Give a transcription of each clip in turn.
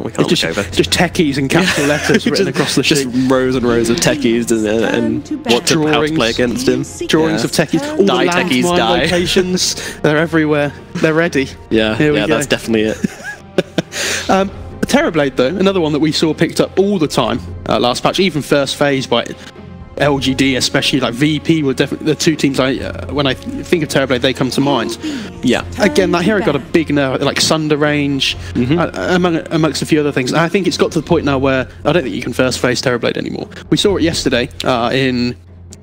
can't look over. Just techies in capital letters written across the sheet. Just rows and rows of techies and what to how to play against him. Drawings of techies. All Die the techies, landmine die. locations. They're everywhere. They're ready. Yeah, Here we go. that's definitely it. Terrorblade, though, another one that we saw picked up all the time last patch, even first phase by LGD, especially like VP were definitely the two teams when I think of Terrorblade, they come to mind. Yeah. Again, that hero got a big nerf, like Sunder range, amongst a few other things. And I think it's got to the point now where I don't think you can first phase Terrorblade anymore. We saw it yesterday in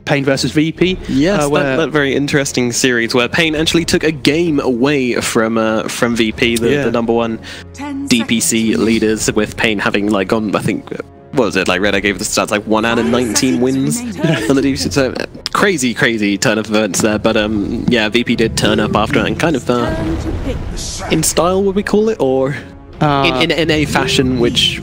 Pain versus VP. Yes, that very interesting series where Pain actually took a game away from VP, the number one DPC leaders, with Pain having like gone, I think, what was it, like Red, I gave the stats like 1 out of 19 wins on the DPC. So crazy turn of events there, but yeah, VP did turn up after and kind of in style, would we call it, or in a fashion which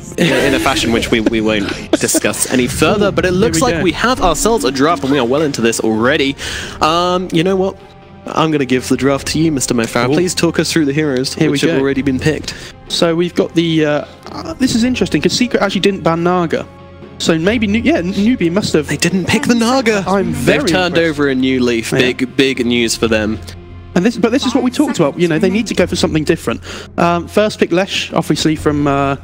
we won't discuss any further. But it looks like we have ourselves a draft, and we are well into this already. You know what? I'm going to give the draft to you, Mr. Mofara. Please talk us through the heroes which have already been picked. So we've got the... this is interesting, because Secret actually didn't ban Naga. So maybe, Newbee must have... They didn't pick the Naga! They've turned over a new leaf. Big news for them. And this is what we talked about. You know, they need to go for something different. First pick Lesh, obviously from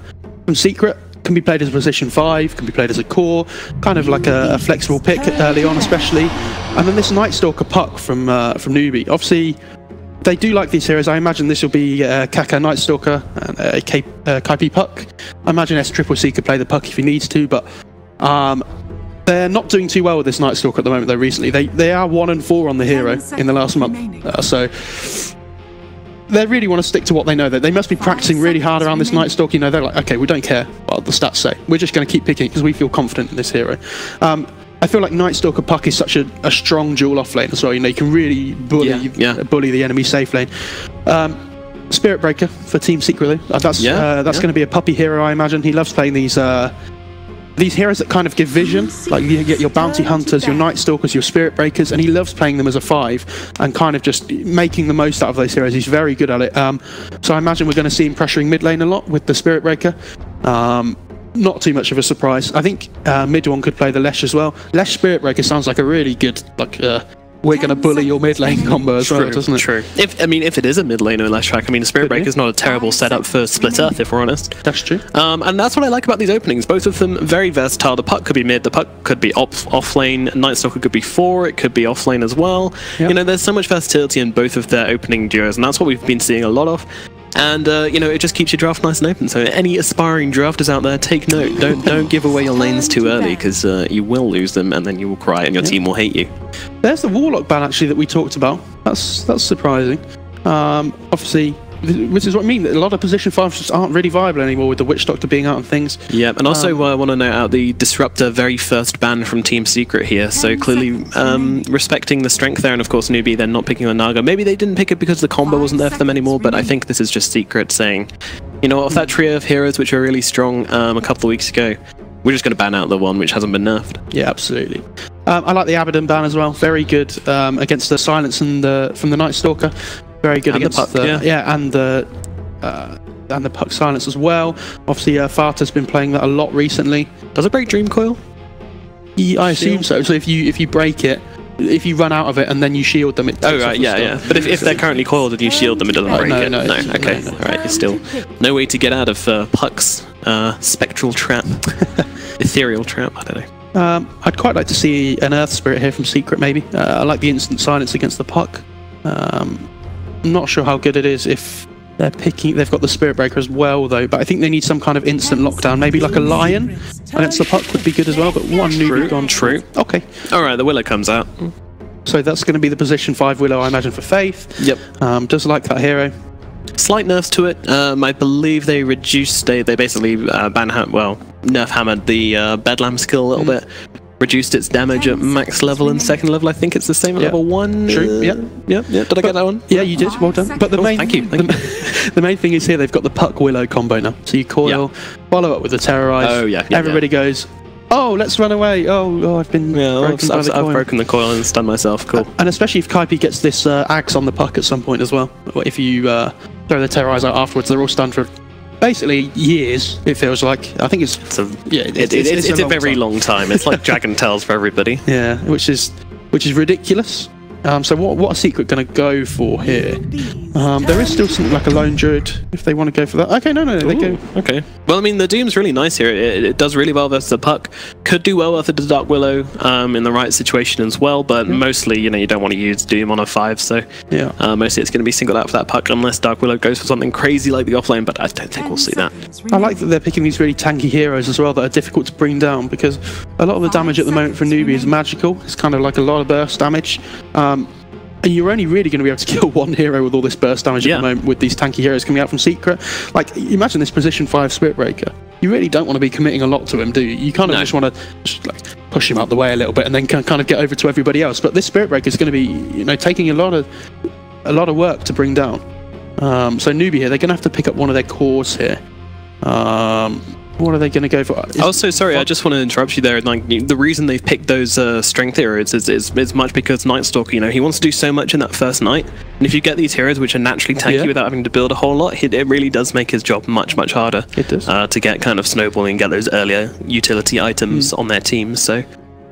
Secret. Can be played as a position 5, can be played as a core, kind of like a flexible pick early on, especially. And then this Night Stalker Puck from Newbee. Obviously, they do like these heroes. I imagine this will be Kaka Night Stalker and Kaipi Puck. I imagine S-Triple-C could play the Puck if he needs to, but they're not doing too well with this Night Stalker at the moment, though, recently. They are 1 and 4 on the hero in the last month. So they really want to stick to what they know. They must be practicing really hard around this Night Stalker. You know, they're like, okay, we don't care what the stats say. We're just going to keep picking because we feel confident in this hero. I feel like Night Stalker Puck is such a strong dual off lane as well. You know, you can really bully the enemy safe lane. Spirit Breaker for Team Secret, though. That's going to be a puppy hero, I imagine. He loves playing these heroes that kind of give vision, like you get your bounty hunters, your Night Stalkers, your Spirit Breakers, and he loves playing them as a 5 and kind of just making the most out of those heroes. He's very good at it. So I imagine we're going to see him pressuring mid lane a lot with the Spirit Breaker. Not too much of a surprise. I think mid one could play the Lesh as well. Lesh Spirit Breaker sounds like a really good, like, we're going to bully your mid lane combo as well, doesn't it? True. If it is a mid lane or Lesh track, I mean, the Spirit Breaker is not a terrible setup for Split Earth, if we're honest. That's true. And that's what I like about these openings. Both of them very versatile. The Puck could be mid, the Puck could be off lane, Night Stalker could be 4, it could be off lane as well. Yep. You know, there's so much versatility in both of their opening duos, and that's what we've been seeing a lot of. And you know, it just keeps your draft nice and open. So any aspiring drafters out there, take note. Don't give away your lanes too early, because you will lose them, and then you will cry, and your team will hate you. There's the Warlock ban actually that we talked about. That's surprising. Obviously, which is what I mean. A lot of position 5s just aren't really viable anymore with the Witch Doctor being out and things. Yeah, and also I want to note out the Disruptor very first ban from Team Secret here. So clearly respecting the strength there, and of course Newbee then not picking a Naga. Maybe they didn't pick it because the combo wasn't there for them anymore, but I think this is just Secret saying, you know, off that trio of heroes which are really strong a couple of weeks ago, we're just going to ban out the one which hasn't been nerfed. Yeah, absolutely. I like the Abaddon ban as well. Very good against the Silence and from the Night Stalker. Very good against the Puck, and the Puck Silence as well. Obviously, Farta's been playing that a lot recently. Does it break Dream Coil? Yeah, I assume so. So if you break it, if you run out of it and then you shield them, it takes off the stuff. But if they're currently coiled and you shield them, it doesn't break it. No. Okay, all right. It's still no way to get out of Puck's spectral trap, ethereal trap. I don't know. I'd quite like to see an Earth Spirit here from Secret, maybe. I like the instant silence against the Puck. I'm not sure how good it is if they're picking. They've got the Spirit Breaker as well, though. But I think they need some kind of instant lockdown. Maybe like a Lion against the Puck would be good as well. But one Newbee gone. True. Okay. All right. The Willow comes out. So that's going to be the position 5 Willow, I imagine, for Faith. Yep. Does like that hero. Slight nerfs to it. I believe they reduced. They basically nerf hammered the Bedlam skill a little bit. Reduced its damage at max level and second level. I think it's the same at level 1. True. Yeah. Did I get that one? Yeah, you did. Well done. But the main, thank you. The main thing is here they've got the Puck Willow combo now. So you coil, follow up with the Terrorize. Oh yeah. Everybody goes, oh, let's run away. Oh, I've been broken by the coil. I've broken the coil and stunned myself. Cool. And especially if Kaipi gets this axe on the Puck at some point as well. If you throw the Terrorize out afterwards, they're all stunned for basically years. It feels like. I think it's a very long time. It's like Dragon Tales for everybody. Yeah, which is ridiculous. So what are Secret going to go for here? There is still something like a Lone Druid if they want to go for that. Okay, no, they go. Okay. Well, I mean, the Doom's really nice here. It does really well versus the Puck. Could do well with the Dark Willow in the right situation as well, but mostly, you don't want to use Doom on a 5, so mostly it's going to be singled out for that Puck unless Dark Willow goes for something crazy like the offlane, but I don't think we'll see that. I like that they're picking these really tanky heroes as well that are difficult to bring down, because a lot of the damage at the moment for Newbee is magical. It's kind of like a lot of burst damage. And you're only really going to be able to kill one hero with all this burst damage at the moment with these tanky heroes coming out from Secret. Like, imagine this position 5 Spirit Breaker. You really don't want to be committing a lot to him, do you? You kind of just want to like, push him out the way a little bit and then kind of get over to everybody else. But this Spirit Breaker is going to be, taking a lot of work to bring down. So Newbee here, they're going to have to pick up one of their cores here. What are they going to go for? Sorry, I just want to interrupt you there. Like, the reason they've picked those strength heroes is much because Night Stalker, he wants to do so much in that first night. And if you get these heroes which are naturally tanky without having to build a whole lot, it really does make his job much harder. It does. To get kind of snowballing and get those earlier utility items on their team. So,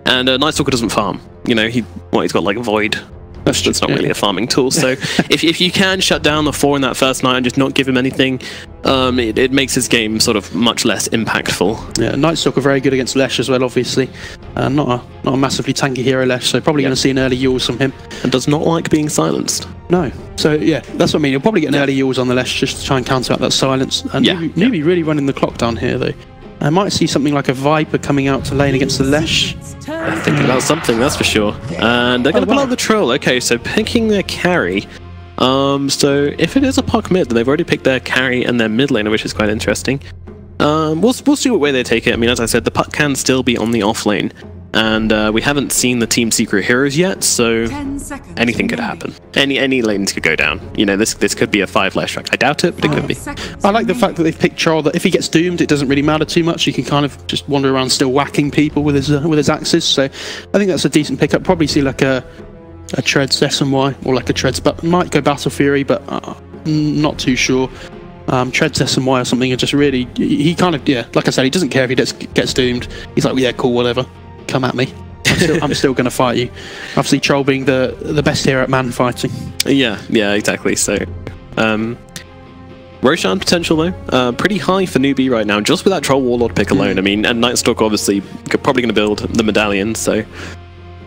and Night Stalker doesn't farm. He's got like Void. That's not really a farming tool. So if you can shut down the 4 in that first night and just not give him anything, it makes his game sort of much less impactful. Yeah, Night Stalker very good against Lesh as well, obviously. Not a massively tanky hero, Lesh, so probably going to see an early Yules from him. And does not like being silenced. No. So yeah, that's what I mean. You'll probably get an early Yules on the Lesh just to try and counteract that silence. And Newbee really running the clock down here, though. I might see something like a Viper coming out to lane against the Lesh. Thinking about something, that's for sure. And they're going to pull out the Troll. Okay, so picking their carry. So if it is a Puck mid, then they've already picked their carry and their mid laner, which is quite interesting. We'll see what way they take it. I mean, as I said, the Puck can still be on the off lane. And we haven't seen the Team Secret heroes yet, so anything could happen. Any lanes could go down. This could be a 5 Lesh track. I doubt it, but it could be. I like the fact that they've picked Troll, that if he gets doomed, it doesn't really matter too much. He can kind of just wander around still whacking people with his axes. So I think that's a decent pickup. Probably see like a Treads SMY or like a Treads, but might go Battle Fury, but not too sure. Treads SMY or something, and just really, he kind of, like I said, he doesn't care if he gets doomed. He's like, yeah, cool, whatever. Come at me. I'm still going to fight you. Obviously, Troll being the best hero at man fighting. Yeah, exactly. So, Roshan potential though, pretty high for Newbee right now, just with that Troll Warlord pick alone. I mean, and Night Stalker obviously probably going to build the medallion. So,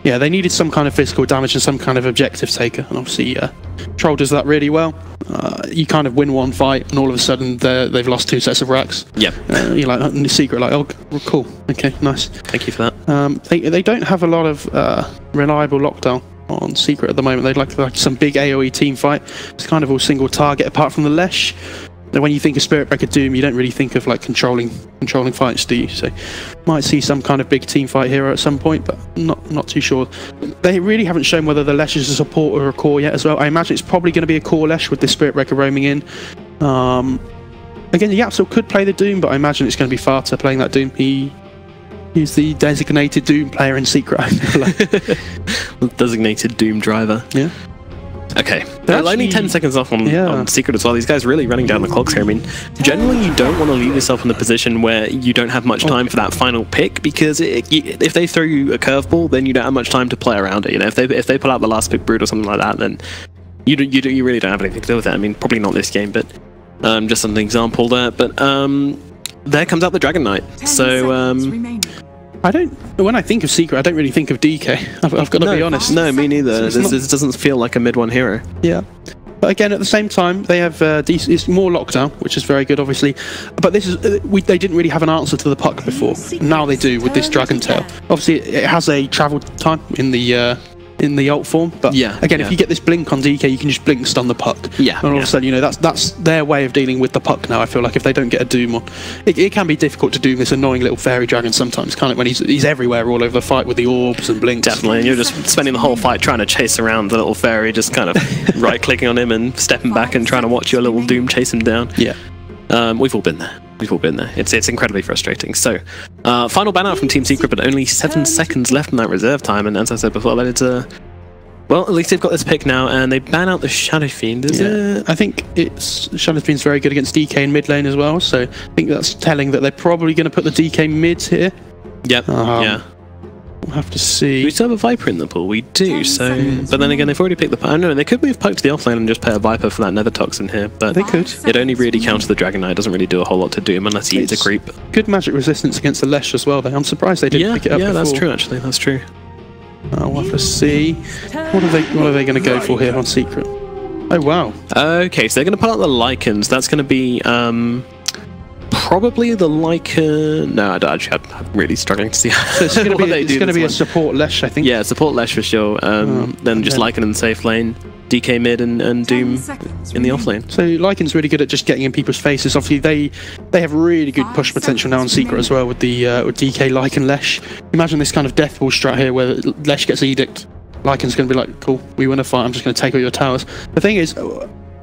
yeah, they needed some kind of physical damage and some kind of objective taker, and obviously Troll does that really well. You kind of win one fight, and all of a sudden they've lost 2 sets of racks. Yeah, you're like in the Secret, like, oh, cool, okay, nice. Thank you for that. They don't have a lot of reliable lockdown on Secret at the moment. They'd like some big AoE team fight. It's kind of all single target, apart from the Lesh. When you think of Spirit Breaker Doom, you don't really think of like controlling fights, do you? So might see some kind of big team fight hero at some point, but not too sure. They really haven't shown whether the Lesh is a support or a core yet as well. I imagine it's probably going to be a core Lesh with this Spirit Breaker roaming in. Again, Yapsel could play the Doom, but I imagine it's going to be Farta playing that Doom. He's the designated Doom player in Secret, I feel like. Designated Doom driver. Yeah. Okay, they're only 10 seconds off on Secret as well. These guys really running down the clocks here. I mean, generally you don't want to leave yourself in a position where you don't have much time for that final pick, because if they throw you a curveball, then you don't have much time to play around it. If they pull out the last pick Brood or something like that, then you really don't have anything to do with it. I mean, probably not this game, but just an example there. But there comes out the Dragon Knight. So when I think of Secret, I don't really think of DK. I've got to be honest. No, me neither. This doesn't feel like a mid-1 hero. Yeah. But again, at the same time, they have it's more lockdown, which is very good, obviously. But this is they didn't really have an answer to the Puck before. Now they do with this Dragon Tail. Obviously, it has a travel time in the ult form, but again, if you get this blink on DK, you can just blink stun the Puck. And all of a sudden, that's their way of dealing with the Puck now. I feel like if they don't get a Doom on, it can be difficult to doom this annoying little fairy dragon sometimes, can't it? When he's everywhere all over the fight with the orbs and blinks. Definitely, and you're just spending the whole fight trying to chase around the little fairy, just kind of right-clicking on him and stepping back and trying to watch your little Doom chase him down. We've all been there. It's incredibly frustrating. So, final ban out from Team Secret, but only 7 seconds left in that reserve time. And as I said before, that it's Well, at least they've got this pick now, and they ban out the Shadow Fiend, is it? I think Shadow Fiend's very good against DK in mid lane as well, so I think that's telling that they're probably going to put the DK mids here. Yep, yeah. We'll have to see. Do we still have a Viper in the pool? We do, so... But then again, they've already picked the... I don't know, they could move Poke to the offlane and just put a Viper for that Nether Toxin here, but... They could. It only really counts the Dragon Knight. It doesn't really do a whole lot to Doom unless he eats a creep. Good magic resistance against the Lesh as well, though. I'm surprised they didn't pick it up before. Yeah, that's true, actually. That's true. We'll have to see. What are they going to go for here on Secret? Oh, wow. Okay, so they're going to pull out the Lycans. That's going to be... probably the Lycan... No, I'm really struggling to see so it's going to be a support Lesh, I think. Yeah, support Lesh for sure. Then just Lycan in the safe lane, DK mid, and Doom in the off lane. So Lycan's really good at just getting in people's faces. Obviously, they have really good push potential now on Secret as well with the with DK, Lycan, Lesh. Imagine this kind of death ball strat here where Lesh gets Edict. Lycan's going to be like, cool, we win a fight, I'm just going to take all your towers. The thing is,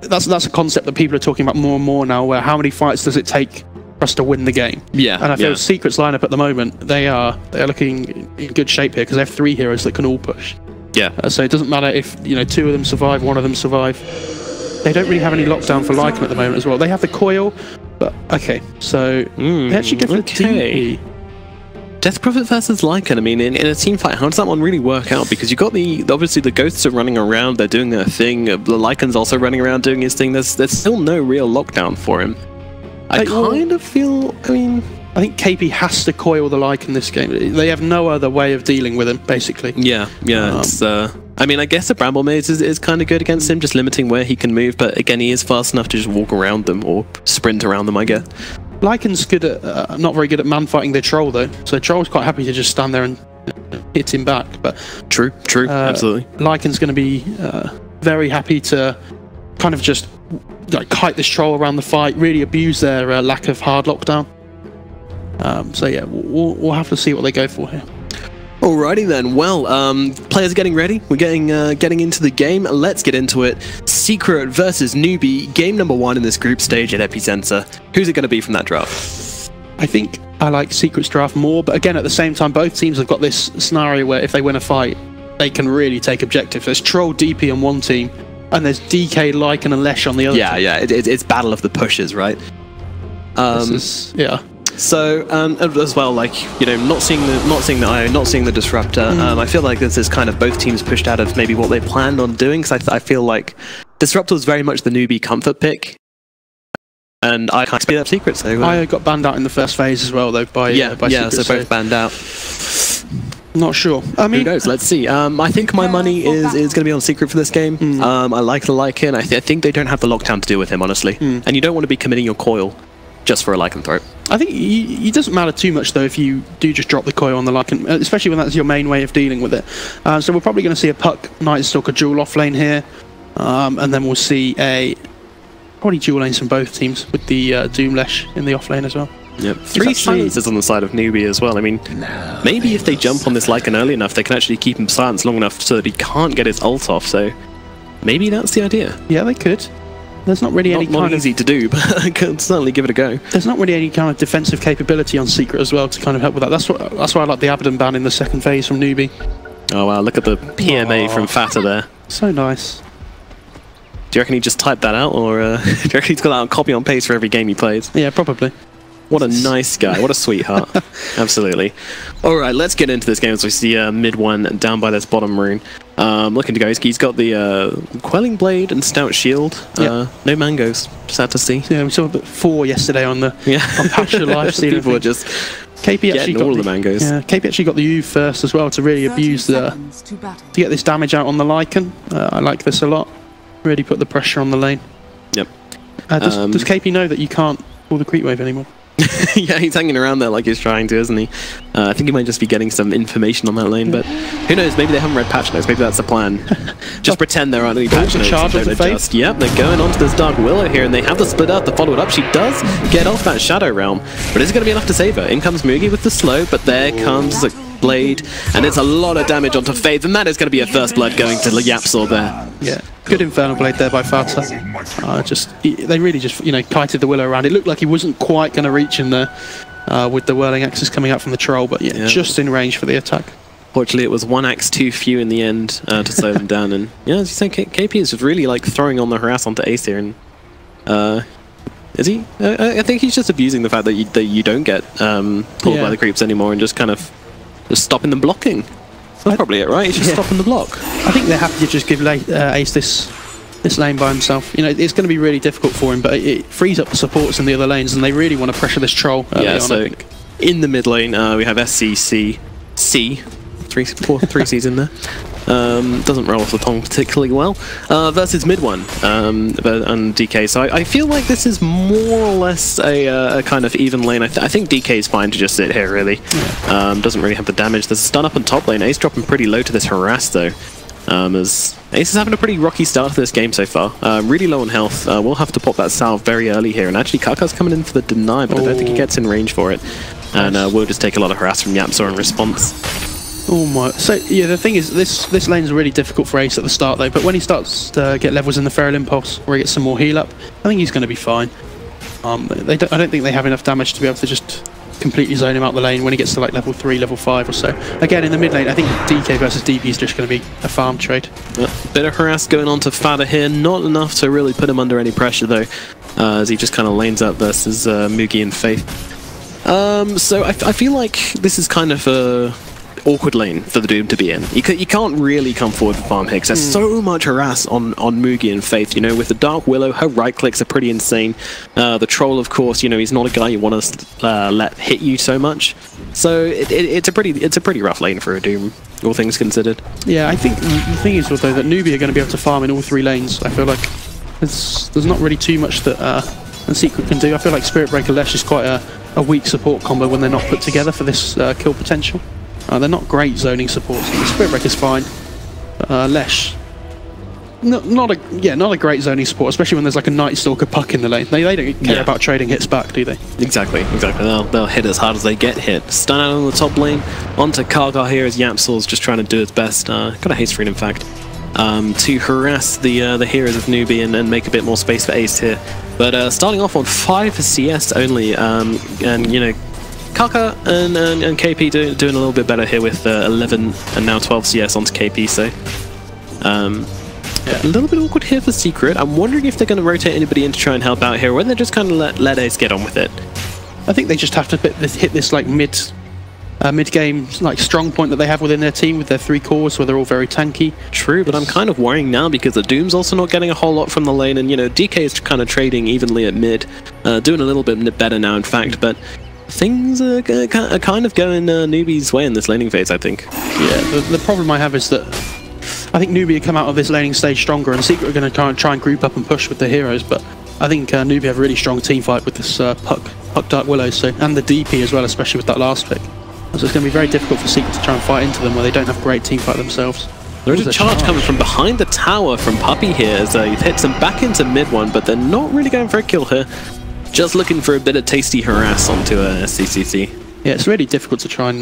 that's a concept that people are talking about more and more now, where how many fights does it take for us to win the game? Yeah. And I feel Secret's lineup at the moment, they are looking in good shape here because they have 3 heroes that can all push. Yeah. So it doesn't matter if 2 of them survive, 1 of them survive. They don't really have any lockdown for Lycan at the moment as well. They have the coil, but okay. So they actually go for the TP. Death Prophet versus Lycan. I mean, in a team fight, how does that one really work out? Because you've got obviously the ghosts are running around, they're doing their thing. The Lycan's also running around doing his thing. There's still no real lockdown for him. I kind of feel. I mean, I think KP has to coil the Lycan this game. They have no other way of dealing with him, basically. Yeah. It's, I mean, I guess the Bramble Maze is kind of good against him, just limiting where he can move. But again, he is fast enough to just walk around them or sprint around them, I guess. Lycan's good at, not very good at man fighting their troll though. So Troll's quite happy to just stand there and hit him back. But true, absolutely. Lycan's going to be very happy to kind of just kite this troll around the fight, really abuse their lack of hard lockdown. So yeah, we'll have to see what they go for here. Alrighty then. Well, players are getting ready. We're getting into the game. Let's get into it. Secret versus Newbee. Game number 1 in this group stage at Epicenter. Who's it going to be from that draft? I think I like Secret's draft more, but again, at the same time, both teams have got this scenario where if they win a fight, they can really take objectives. There's Troll DP on one team, and there's DK, Lycan, and Lesh on the other team. Yeah, it's battle of the pushes, right? Yeah. So as well, like not seeing the IO, not seeing the disruptor. I feel like this is kind of both teams pushed out of maybe what they planned on doing. Because I feel like disruptor was very much the Newbie comfort pick, and I can't speed up Secret. So IO got banned out in the first phase as well, though. By Secret, so both banned out. Not sure. I mean, who knows? Let's see. I think my money is going to be on Secret for this game. I like the Lycan. I think they don't have the lockdown to deal with him, honestly. And you don't want to be committing your coil just for a lycanthrope. I think it doesn't matter too much though if you do just drop the coil on the Lycan, especially when that's your main way of dealing with it. So we're probably going to see a Puck Night Stalker dual off lane here, and then we'll see probably dual lanes from both teams with the Doomlesh in the off lane as well. Yep. 3 silences on the side of Newbee as well. I mean, maybe if they jump on this Lycan early enough, they can actually keep him silenced long enough so that he can't get his ult off. So maybe that's the idea. Yeah, they could. There's not really any kind of easy to do, but I can certainly give it a go. There's not really any kind of defensive capability on Secret as well to kind of help with that. That's why I like the Abaddon ban in the second phase from Newbee. Oh wow, look at the PMA from Fata there. So nice. Do you reckon he just typed that out, or do you reckon he's got that on copy on paste for every game he plays? Yeah, probably. What a nice guy. What a sweetheart. Absolutely. All right, let's get into this game as we see mid one down by this bottom rune. Looking to go. He's got the Quelling Blade and Stout Shield. No mangoes. Sad to see. Yeah, we saw 4 yesterday on the on Patch Your Life. People were just KP actually got all the mangoes. Yeah, KP actually got the U first as well to really abuse to get this damage out on the Lycan. I like this a lot. Really put the pressure on the lane. Yep. Does KP know that you can't pull the creep wave anymore? Yeah, he's hanging around there like he's trying to, isn't he? I think he might just be getting some information on that lane, but who knows? Maybe they haven't read patch notes. Maybe that's the plan. Just pretend there aren't any patch notes. Yep, they're going onto this Dark Willow here, and they have the split out to follow it up. She does get off that Shadow Realm, but is it going to be enough to save her? In comes Mugi with the slow, but there comes the Blade, and it's a lot of damage onto Faith, and that is going to be a first blood going to Yapsor there. Yeah, good Infernal Blade there by Fata. They really just kited the Willow around. It looked like he wasn't quite going to reach in there with the Whirling Axes coming out from the Troll, but just in range for the attack. Fortunately, it was one axe too few in the end to slow them down. And yeah, as you say, KP is just really like throwing on the harass onto Ace here. And is he? I think he's just abusing the fact that you don't get pulled by the creeps anymore and just kind of just stopping them blocking. That's probably it, right? He's just stopping the block. I think they're happy to just give Ace this lane by himself. You know, it's going to be really difficult for him, but it frees up the supports in the other lanes, and they really want to pressure this troll early on, so I think. In the mid lane, we have SCC, three C's in there. Doesn't roll off the tongue particularly well. Versus mid one and DK. So I feel like this is more or less a kind of even lane. I think DK is fine to just sit here, really. Doesn't really have the damage. There's a stun up on top lane. Ace dropping pretty low to this harass, though. As Ace is having a pretty rocky start to this game so far. Really low on health. We'll have to pop that salve very early here. And actually, Kaka's coming in for the deny, but I don't think he gets in range for it. And we'll just take a lot of harass from Yapzor in response. Oh my! So yeah, the thing is, this lane's really difficult for Ace at the start though. But when he starts to get levels in the Feral Impulse, where he gets some more heal up, I think he's going to be fine. I don't think they have enough damage to be able to just completely zone him out the lane when he gets to like level 3, level 5 or so. Again, in the mid lane, I think DK versus DP is just going to be a farm trade. Bit of harass going on to Fada here, not enough to really put him under any pressure though, as he just kind of lanes up versus Mugi and Faith. So I feel like this is kind of a awkward lane for the Doom to be in. You can't really come forward for farm here because there's so much harass on Mugi and Faith. You know, with the Dark Willow, her right clicks are pretty insane. The Troll, of course, you know, he's not a guy you want to let hit you so much. So it's a pretty rough lane for a Doom, all things considered. Yeah, I think the thing is though that Newbee are going to be able to farm in all 3 lanes. I feel like there's not really too much that Secret can do. I feel like Spirit Breaker Lesh is quite a weak support combo when they're not put together for this kill potential. They're not great zoning supports. The Spirit Breaker's fine. Lesh, not a great zoning support, especially when there's like a Night Stalker puck in the lane. They don't care about trading hits back, do they? Exactly. They'll hit as hard as they get hit. Stun out on the top lane. Onto Kargar here as Yapzor's just trying to do its best. Got a haste read, in fact, to harass the heroes of Newbee and make a bit more space for Ace here. But starting off on 5 CS only, and you know, Kaka and KP doing a little bit better here with 11 and now 12 CS onto KP, so a little bit awkward here for Secret. I'm wondering if they're going to rotate anybody in to try and help out here, or whether they're just kind of let Ace get on with it. I think they just have to hit this like mid-game like strong point that they have within their team with their 3 cores where they're all very tanky. True, but I'm kind of worrying now because the Doom's also not getting a whole lot from the lane, and you know, DK is kind of trading evenly at mid, doing a little bit better now, in fact, but things are kind of going Newbee's way in this laning phase, I think. Yeah, the problem I have is that I think Newbee have come out of this laning stage stronger, and Secret are going to try and group up and push with the heroes, but I think Newbee have a really strong team fight with this Puck Dark Willow, and the DP as well, especially with that last pick. So it's going to be very difficult for Secret to try and fight into them where they don't have great team fight themselves. There is a charge coming from behind the tower from Puppy here as he hits him back into mid one, but they're not really going for a kill here. Just looking for a bit of tasty harass onto SCCC. Yeah, it's really difficult to try and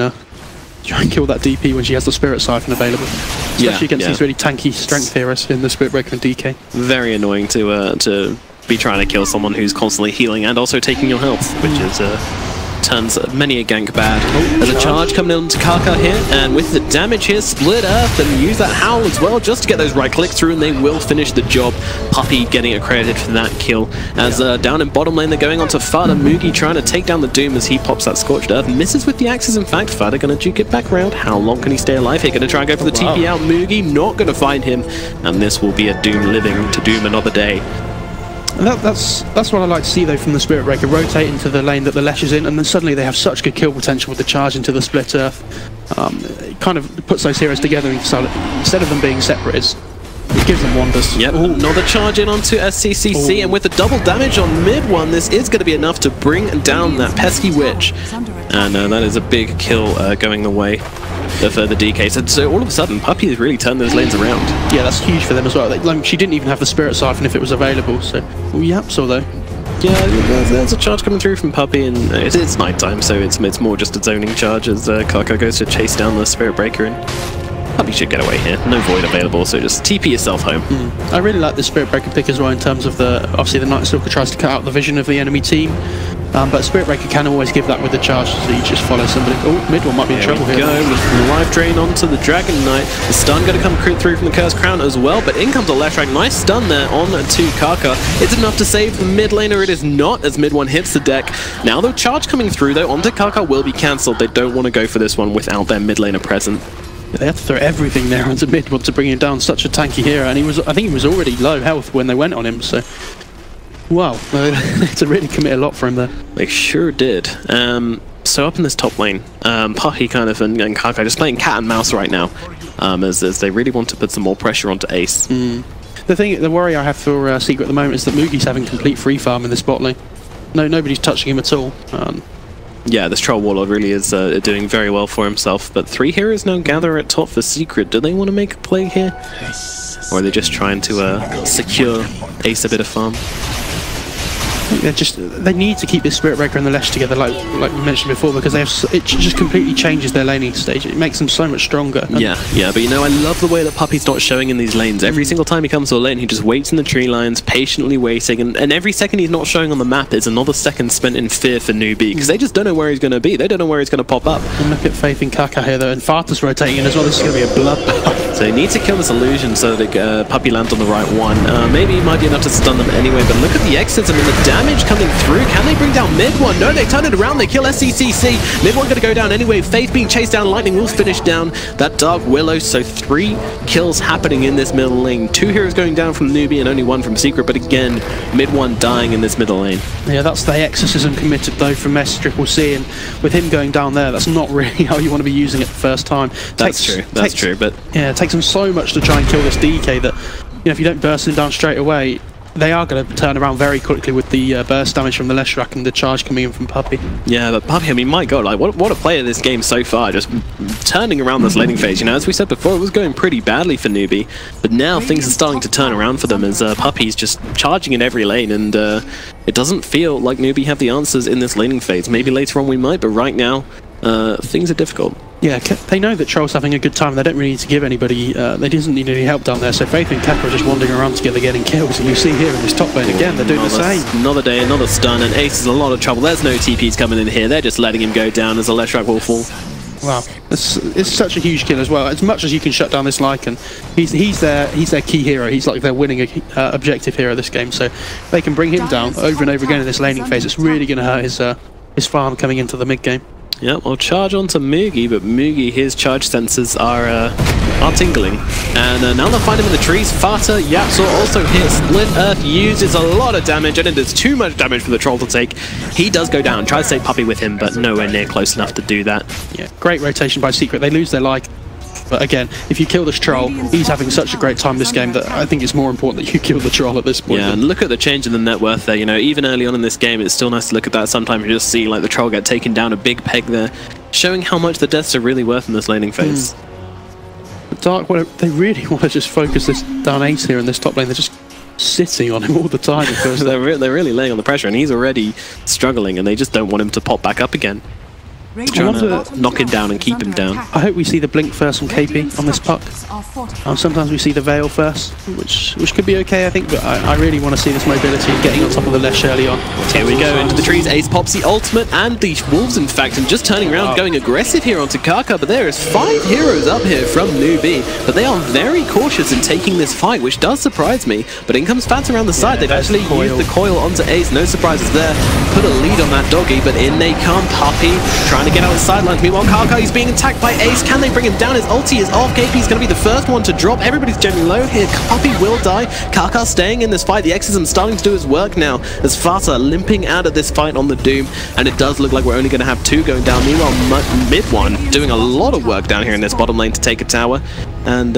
kill that DP when she has the Spirit Siphon available. Especially against these really tanky strength heroes in the Spirit Breaker and DK. Very annoying to be trying to kill someone who's constantly healing and also taking your health, which is turns many a gank bad. There's a charge coming in to Kaka here, and with the damage here, split earth and use that howl as well just to get those right clicks through, and they will finish the job. Puppy getting accredited for that kill. As down in bottom lane, they're going on to Fada. Mugi trying to take down the Doom as he pops that Scorched Earth. Misses with the axes, in fact. Fada going to juke it back round. How long can he stay alive here? Going to try and go for the TP out. Mugi not going to find him, and this will be a Doom living to Doom another day. And that's what I like to see though from the Spirit Breaker, rotate into the lane that the Lesh is in, and then suddenly they have such good kill potential with the charge into the Split Earth. It kind of puts those heroes together instead of them being separate. It gives them wonders. Yep, another charge in onto SCCC, and with the double damage on mid one, this is going to be enough to bring down that pesky witch. And that is a big kill going the way of the DK. So all of a sudden, Puppy has really turned those lanes around. Yeah, that's huge for them as well. She didn't even have the Spirit Siphon if it was available, so... Yapzor though. Yeah, there's a charge coming through from Puppy, and it's nighttime, so it's more just a zoning charge as Kaka goes to chase down the Spirit Breaker, and Puppy should get away here. No Void available, so just TP yourself home. I really like the Spirit Breaker pick as well in terms of obviously the Night Stalker tries to cut out the vision of the enemy team. But Spirit Breaker can always give that with the charge, so you just follow somebody. Oh, mid one might be in trouble here. Go with the Life Drain onto the Dragon Knight. The stun going to come through from the Cursed Crown as well, but in comes a left rank. Nice stun there on to Kaka. It's enough to save the mid laner. It is not, as mid one hits the deck. Now the charge coming through though onto Kaka will be cancelled. They don't want to go for this one without their mid laner present. They had to throw everything there onto mid one to bring him down. Such a tanky hero, and I think he was already low health when they went on him, so wow, to really commit a lot for him there. They sure did. So up in this top lane, Puppy kind of and Kaka just playing cat and mouse right now, as they really want to put some more pressure onto Ace. The worry I have for Secret at the moment is that Mugi's having complete free farm in this bot lane. Nobody's touching him at all. Yeah, this Troll Warlord really is doing very well for himself, but 3 heroes now gather at top for Secret. Do they want to make a play here? Or are they just trying to secure Ace a bit of farm? They need to keep this Spirit Breaker and the Lesh together, like we mentioned before, because it just completely changes their laning stage. It makes them so much stronger. Yeah, but you know, I love the way that Puppy's not showing in these lanes. Every single time he comes to a lane, he just waits in the tree lines, patiently waiting, and every second he's not showing on the map is another second spent in fear for Newbee, because they just don't know where he's going to be. They don't know where he's going to pop up. And look at Faith in Kaka here, though, and Farta's rotating in as well. This is going to be a bloodbath. So they need to kill this illusion so that Puppy lands on the right one. Maybe it might be enough to stun them anyway, but look at the exits. I mean, the damage coming through. Can they bring down mid one? No, they turn it around. They kill SCCC. Mid one going to go down anyway. Faith being chased down. Lightning will finish down that Dark Willow. So 3 kills happening in this middle lane. 2 heroes going down from Newbee and only 1 from Secret. But again, mid one dying in this middle lane. Yeah, that's the exorcism committed though from S-Triple-C, and with him going down there, that's not really how you want to be using it the first time. That's true. But yeah, it takes them so much to try and kill this DK that, you know, if you don't burst him down straight away, they are going to turn around very quickly with the burst damage from the Leshrac and the charge coming in from Puppy. Yeah, but Puppy, I mean, my god, like, what a player this game so far, just turning around this laning phase. You know, as we said before, it was going pretty badly for Newbee, but now things are starting to turn around for them as Puppy's just charging in every lane, and it doesn't feel like Newbee have the answers in this laning phase. Maybe later on we might, but right now, things are difficult. Yeah, they know that Troll's having a good time. They don't really need to give anybody, they doesn't need any help down there. So Faith and Kaka are just wandering around together getting kills. And you see here in this top lane again, they're doing the same. Another day, another stun, and Ace is in a lot of trouble. There's no TPs coming in here. They're just letting him go down as a Leshrac will fall. Wow, it's such a huge kill as well. As much as you can shut down this Lycan, he's their key hero. He's like their winning objective hero this game. So they can bring him down over and over again in this laning phase. It's really going to hurt his farm coming into the mid game. Yeah, well, charge onto Mugi, but Mugi, his charge sensors are tingling. And now they'll find him in the trees. Farta, Yapsor also hit. Split Earth uses a lot of damage, and it is too much damage for the Troll to take. He does go down, tries to take Puppy with him, but nowhere near close enough to do that. Yeah, great rotation by Secret. They lose their like. But again, if you kill this Troll, he's having such a great time this game that I think it's more important that you kill the Troll at this point. Yeah, and look at the change in the net worth there. You know, even early on in this game, it's still nice to look at that. Sometimes you just see like the Troll get taken down a big peg there, showing how much the deaths are really worth in this laning phase. Dark, they really want to just focus this down Ace here in this top lane. They're just sitting on him all the time. They're really laying on the pressure, and he's already struggling, and they just don't want him to pop back up again. Trying to knock him down and keep him down. I hope we see the blink first from KP on this puck. Sometimes we see the veil first, which could be okay, I think, but I really want to see this mobility and getting on top of the Lesh early on. Here we go, into the trees. Ace pops the ultimate and the wolves, in fact, and just turning around, going aggressive here onto Kaka, but there is 5 heroes up here from Newbee, but they are very cautious in taking this fight, which does surprise me. But in comes Fats around the side. They've actually used the coil onto Ace. No surprises there. Put a lead on that doggy, but in they come. Puppy trying to get out the sidelines. Meanwhile, Kaka is being attacked by Ace. Can they bring him down? His ulti is off. KP is going to be the first one to drop. Everybody's generally low here. Puppy will die. Kaka staying in this fight. The Exorcism starting to do his work now as Farta limping out of this fight on the Doom, and it does look like we're only going to have 2 going down. Meanwhile, mid one doing a lot of work down here in this bottom lane to take a tower, and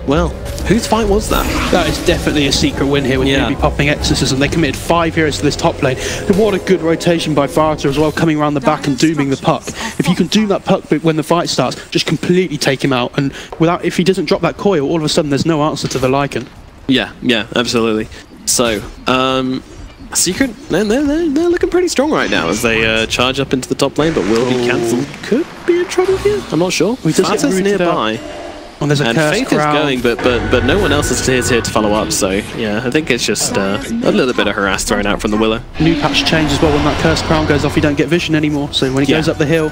well, whose fight was that? That is definitely a Secret win here with Newbee popping Exorcism. They committed 5 heroes to this top lane. And what a good rotation by Farta as well, coming around the back and dooming the puck. If you can doom that puck when the fight starts, just completely take him out. And if he doesn't drop that coil, all of a sudden there's no answer to the Lycan. Yeah, absolutely. So, Secret, they're looking pretty strong right now as they charge up into the top lane, but will be cancelled. Could be in trouble here. I'm not sure. Farta's nearby. And there's a Faith crown. is going, but no one else is here to follow up. So yeah, I think it's just a little bit of harass thrown out from the Willow. New patch change as well. When that cursed crown goes off, you don't get vision anymore. So when he goes up the hill,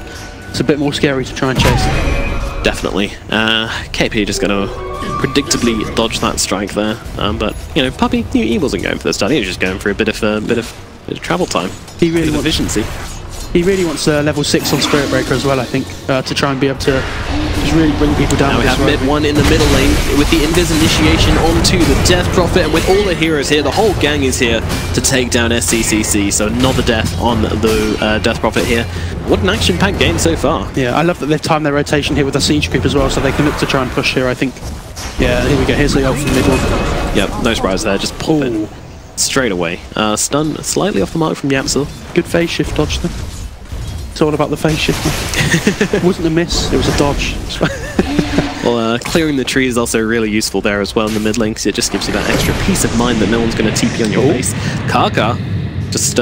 it's a bit more scary to try and chase it. Definitely. KP just going to predictably dodge that strike there. But you know, Puppy, he wasn't going for the stun. He was just going for a bit of travel time. He really wants efficiency. He really wants level 6 on Spirit Breaker as well, I think, to try and be able to just really bring people down. Now we have mid one in the middle lane with the Invis initiation onto the Death Prophet, and with all the heroes here, the whole gang is here to take down SCCC, so another death on the Death Prophet here. What an action-packed game so far. Yeah, I love that they've timed their rotation here with a siege creep as well, so they can look to try and push here, I think. Yeah, here we go, here's the ult from mid one. Yep, no surprise there, just pop it straight away. Stun slightly off the mark from Yapsil. Good phase shift dodge there. It's all about the phase shift. It wasn't a miss, it was a dodge. Well, clearing the tree is also really useful there as well in the mid lane, because it just gives you that extra peace of mind that no one's going to TP on your base. Kaka just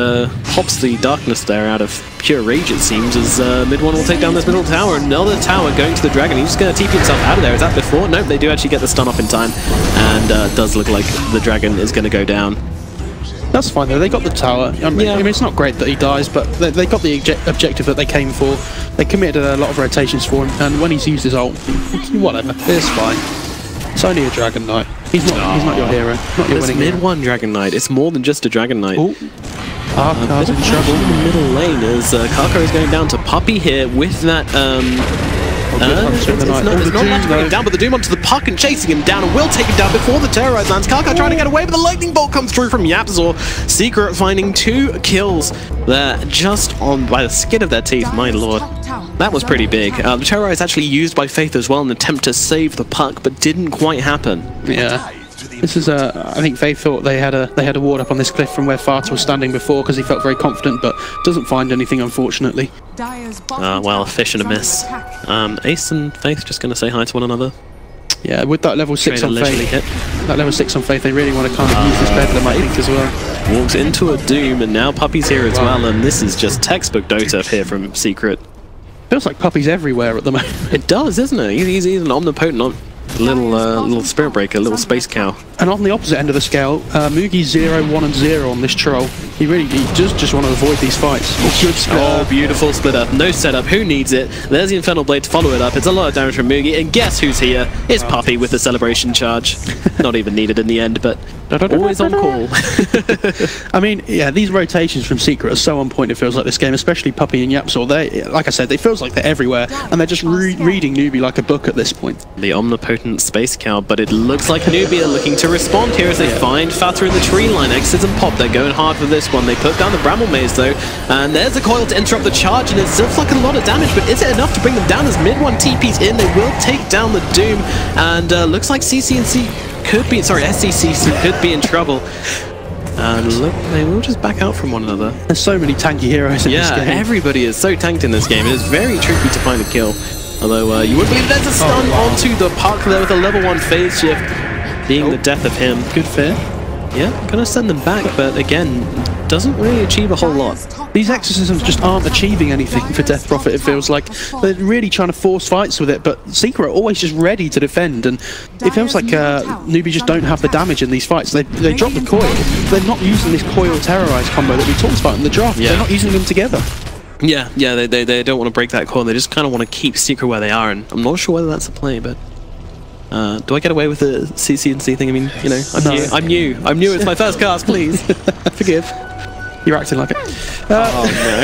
pops the darkness there out of pure rage, it seems, as mid one will take down this middle tower. Another tower going to the dragon. He's just going to TP himself out of there. Is that before? Nope, they do actually get the stun off in time, and it does look like the dragon is going to go down. That's fine though, they got the tower. I mean, it's not great that he dies, but they got the objective that they came for. They committed a lot of rotations for him, and when he's used his ult, whatever, it's fine. It's only a Dragon Knight. He's not your hero, not your winning mid one Dragon Knight. It's more than just a Dragon Knight. Karka's in trouble. In the middle lane as Karka is going down to Puppy here with that it's not enough to bring him down, but the Doom onto the puck and chasing him down, and will take him down before the Terrorize lands. Karka trying to get away, but the Lightning Bolt comes through from Yapzor. Secret finding 2 kills there just by the skin of their teeth, my lord. That was pretty big. The Terrorize actually used by Faith as well in an attempt to save the puck, but didn't quite happen. Yeah. This is I think Faith thought they had a ward up on this cliff from where Fart was standing before, because he felt very confident, but doesn't find anything, unfortunately. Well, a fish and a miss. Ace and Faith just going to say hi to one another. Yeah, with that level 6 on Faith, that level 6 on Faith, they really want to kind of use this bedlam, I think, as well. Walks into a Doom, and now Puppy's here as well, and this is just textbook Dota here from Secret. Feels like Puppy's everywhere at the moment. It does, isn't it? He's an omnipotent little Spirit Breaker, little space cow. And on the opposite end of the scale, Mugi's 0, 1 and 0 on this troll. He just want to avoid these fights. Good split. Oh, beautiful split up. No setup. Who needs it? There's the Infernal Blade to follow it up. It's a lot of damage from Mugi. And guess who's here? It's Puppy with the celebration charge. Not even needed in the end, but always on call. I mean, yeah, these rotations from Secret are so on point, it feels like, this game, especially Puppy and Yapzor. They, like I said, it feels like they're everywhere, and they're just reading Newbee like a book at this point. The omnipotent space cow, but it looks like Newbee are looking to respond here as they find Fata in the tree line. Exits and Pop, they're going hard for this one. They put down the Bramble Maze though, and there's a coil to interrupt the charge, and it looks like a lot of damage, but is it enough to bring them down as mid one TP's in? They will take down the Doom, and looks like SCCC could be in trouble. And look, they will just back out from one another. There's so many tanky heroes in this game. Yeah, everybody is so tanked in this game. It is very tricky to find a kill. Although you wouldn't believe there's a stun onto the puck there with a level 1 phase shift, being the death of him. Good fair. Yeah, gonna send them back, but again, doesn't really achieve a whole lot. These exorcisms just aren't achieving anything for Death Prophet, it feels like. They're really trying to force fights with it, but Secret are always just ready to defend, and it feels like Newbee just don't have the damage in these fights. They drop the coil. They're not using this coil terrorize combo that we talked about in the draft. They're not using them together. Yeah, they don't want to break that coil. They just kind of want to keep Secret where they are, and I'm not sure whether that's a play, but do I get away with the CC&C thing? I mean, you know, I'm new. It's my first cast, please. Forgive. You're acting like it. Oh no.